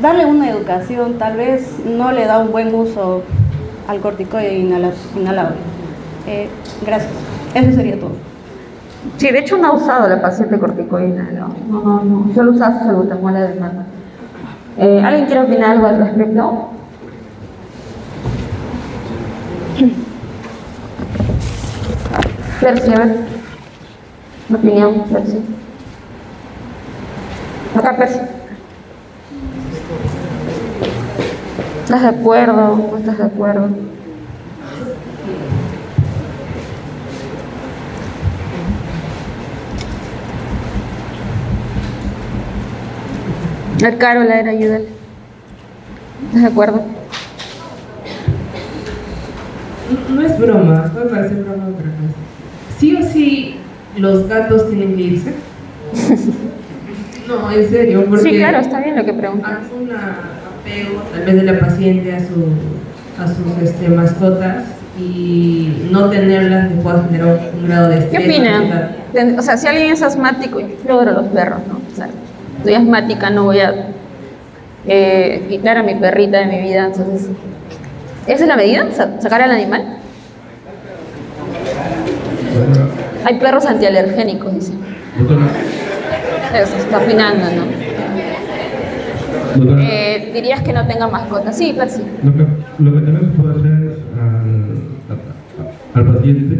A: darle una educación, tal vez no le da un buen uso al corticoide inhalado. Gracias. Eso sería todo.
B: Sí, de hecho no ha usado la paciente corticoide inhalado. No. Solo usaba su salbutamol además. ¿Alguien quiere opinar algo al respecto? Percy, a ver. Una opinión, Percy. Acá, Percy. ¿Estás de acuerdo? ¿No estás de acuerdo? El Carol, a ver, ayúdale. ¿Estás de acuerdo?
T: No es broma, puede parecer broma, pero no es. Sí o sí, los gatos tienen que irse. No, en serio, porque...
B: Sí, claro, está bien lo que preguntas.
T: Hay un apego, tal vez, de la paciente a sus mascotas, y no tenerlas le puede generar un grado de estrés.
B: ¿Qué opinan? O sea, si alguien es asmático, yo adoro los perros, ¿no? O sea, soy asmática, no voy a quitar a mi perrita de mi vida, entonces... ¿Esa es la medida? ¿Sacar al animal? Hay perros antialergénicos, dicen. Eso, está opinando, ¿no? ¿Dirías que no tenga mascota? Sí, Percy.
M: Lo que también se puede hacer es al paciente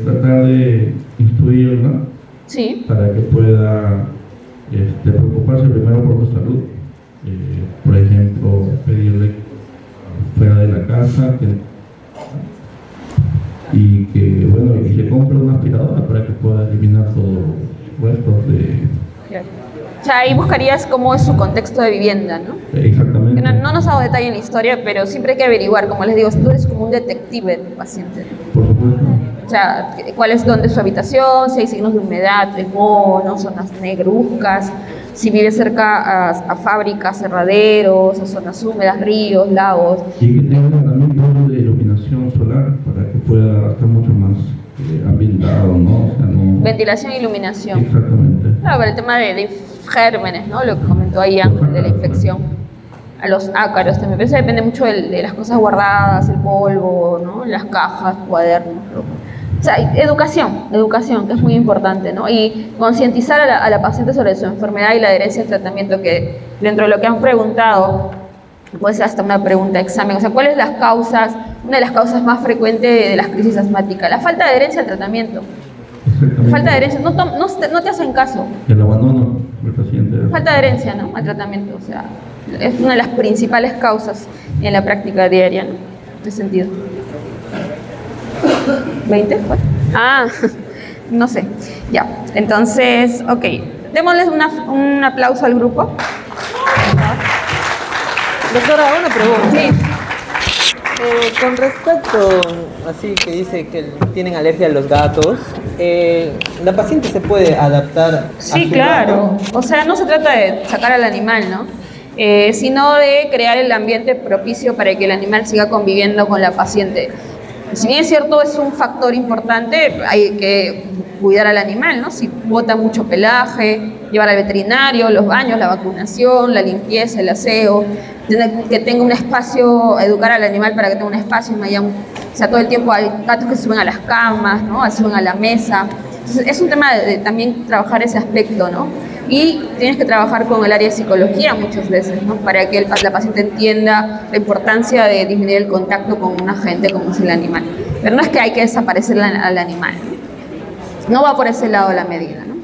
M: tratar de instruirlo, ¿no?
B: Sí.
M: Para que pueda preocuparse primero por su salud. Por ejemplo, pedirle fuera de la casa y que, bueno, y se compre una aspiradora para que pueda eliminar todos los restos de...
B: O sea, ahí buscarías cómo es su contexto de vivienda, ¿no?
M: Exactamente.
B: No nos hago detalle en la historia, pero siempre hay que averiguar, como les digo, tú eres como un detective del paciente.
M: Por supuesto.
B: O sea, dónde es su habitación, si hay signos de humedad, de moho, ¿no? Zonas negruzcas, si vive cerca a fábricas, cerraderos, a zonas húmedas, ríos, lagos.
M: Y que tenga también un poco de iluminación solar para que pueda estar mucho más ambientado, ¿no? O sea, no...
B: Ventilación e iluminación.
M: Exactamente.
B: Claro, para el tema de gérmenes, ¿no? Lo que comentó ahí Ángel, de la infección. A los ácaros también, pero eso depende mucho de las cosas guardadas, el polvo, ¿no? Las cajas, cuadernos. O sea, educación, que es muy importante, ¿no? Y concientizar a la paciente sobre su enfermedad y la adherencia al tratamiento, que dentro de lo que han preguntado, puede ser hasta una pregunta de examen. O sea, ¿cuáles las causas? Una de las causas más frecuentes de las crisis asmáticas, la falta de adherencia al tratamiento. Falta de adherencia, no te hacen caso.
M: El abandono del paciente.
B: Falta de adherencia, ¿no? Al tratamiento, o sea, es una de las principales causas en la práctica diaria, ¿no? En ese sentido. ¿20? ¿Cuál? No sé. Ya, entonces, ok. Démosles un aplauso al grupo.
P: Doctora, una pregunta.
B: Sí.
P: Con respecto, así que dice que tienen alergia a los gatos, ¿la paciente se puede adaptar?
B: Sí, claro. O sea, no se trata de sacar al animal, ¿no? Sino de crear el ambiente propicio para que el animal siga conviviendo con la paciente. Si bien es cierto, es un factor importante, hay que cuidar al animal, ¿no? Si bota mucho pelaje, llevar al veterinario, los baños, la vacunación, la limpieza, el aseo, que tenga un espacio, educar al animal para que tenga un espacio, no haya o sea, todo el tiempo hay gatos que suben a las camas, ¿no? Suben a la mesa. Entonces, es un tema de también trabajar ese aspecto, ¿no? Y tienes que trabajar con el área de psicología muchas veces, ¿no? Para que la paciente entienda la importancia de disminuir el contacto con un agente como es el animal. Pero no es que hay que desaparecer al animal. No va por ese lado la medida, ¿no?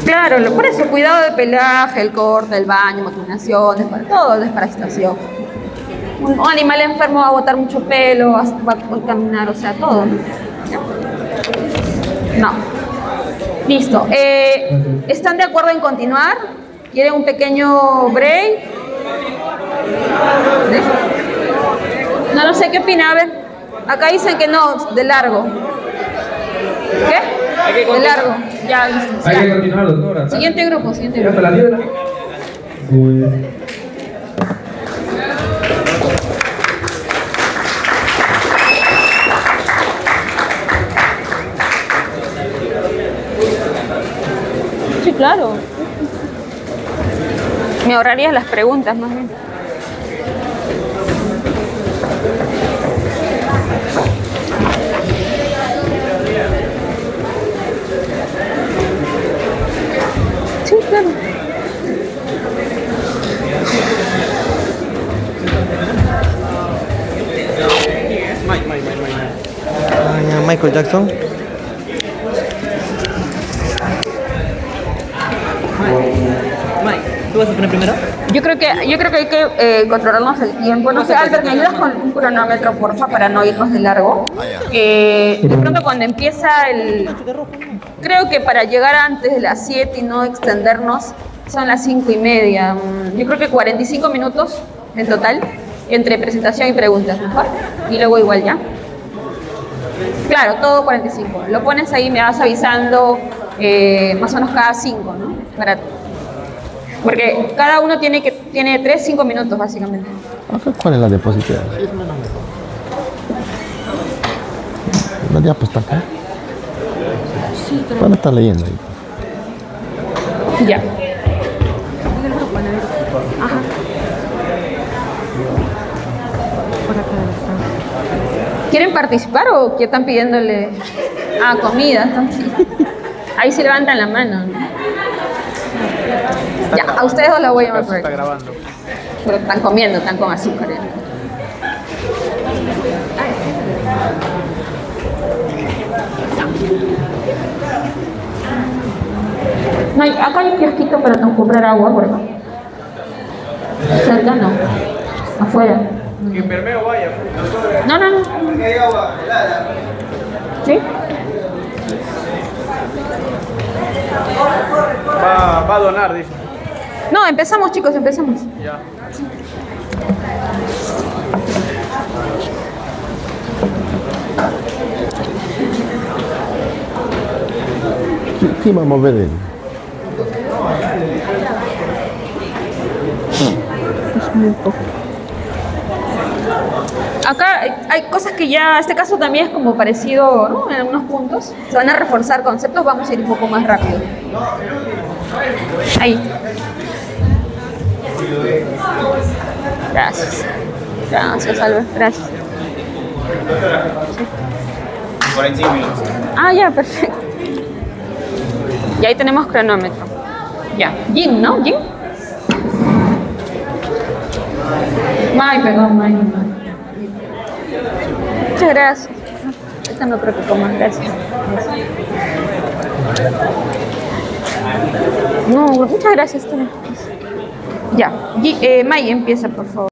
B: Claro, por eso, cuidado de pelaje, el corte, el baño, vacunación, todo, desparasitación. Un animal enfermo va a botar mucho pelo, va a caminar, o sea, todo, ¿no? No. Listo. ¿Están de acuerdo en continuar? ¿Quieren un pequeño break? No sé qué opina. A ver, acá dicen que no, de largo. ¿Qué? De largo. Ya, listo.
Q: Hay que continuar, doctora.
B: Siguiente grupo.
Q: Hasta las 10 de la noche.
B: claro. Me ahorrarías las preguntas, más bien. Sí, claro.
P: Michael Jackson. Mike, ¿tú vas a poner primero?
B: Yo creo que hay que controlarnos el tiempo. No sé, Albert, ¿me ayudas con un cronómetro, porfa, para no irnos de largo? De pronto cuando empieza el... Creo que para llegar antes de las 7 y no extendernos, son las 5:30. Yo creo que 45 minutos en total, entre presentación y preguntas, mejor. Y luego igual ya. Claro, todo 45. Lo pones ahí, me vas avisando más o menos cada 5, ¿no? Porque cada uno tiene 3-5 minutos, básicamente.
U: ¿Cuál es la diapositiva? La diapositiva está acá.
B: Sí, creo.
U: ¿Cuál está leyendo ahí?
B: Ya.
V: Ajá.
B: ¿Quieren participar o qué están pidiéndole? Ah, comida. Entonces. Ahí sí levantan la mano, ¿no? Ya, a ustedes dos la voy a llamar por ahí.
W: Está grabando.
B: Pero están comiendo, están con azúcar. No, acá hay un kiosquito para comprar agua, por acá. Cerca no. Afuera.
W: Que Bermeo vaya.
B: No.
W: Aquí hay agua helada.
B: ¿Sí?
W: Va a donar, dice.
B: No, empezamos, chicos, empezamos.
W: Ya.
U: ¿Qué vamos a ver él?
B: Es muy poco. Acá hay cosas que ya, este caso también es como parecido, ¿no? En algunos puntos. Se van a reforzar conceptos, vamos a ir un poco más rápido. Ahí. Gracias. Gracias, Albert. Gracias.
W: 45 minutos.
B: Ah, ya, perfecto. Y ahí tenemos cronómetro. Ya. Jin, ¿no? Jin. Perdón, Muchas gracias. Esta no creo que coma, gracias. No, muchas gracias. Ya. May, empieza, por favor.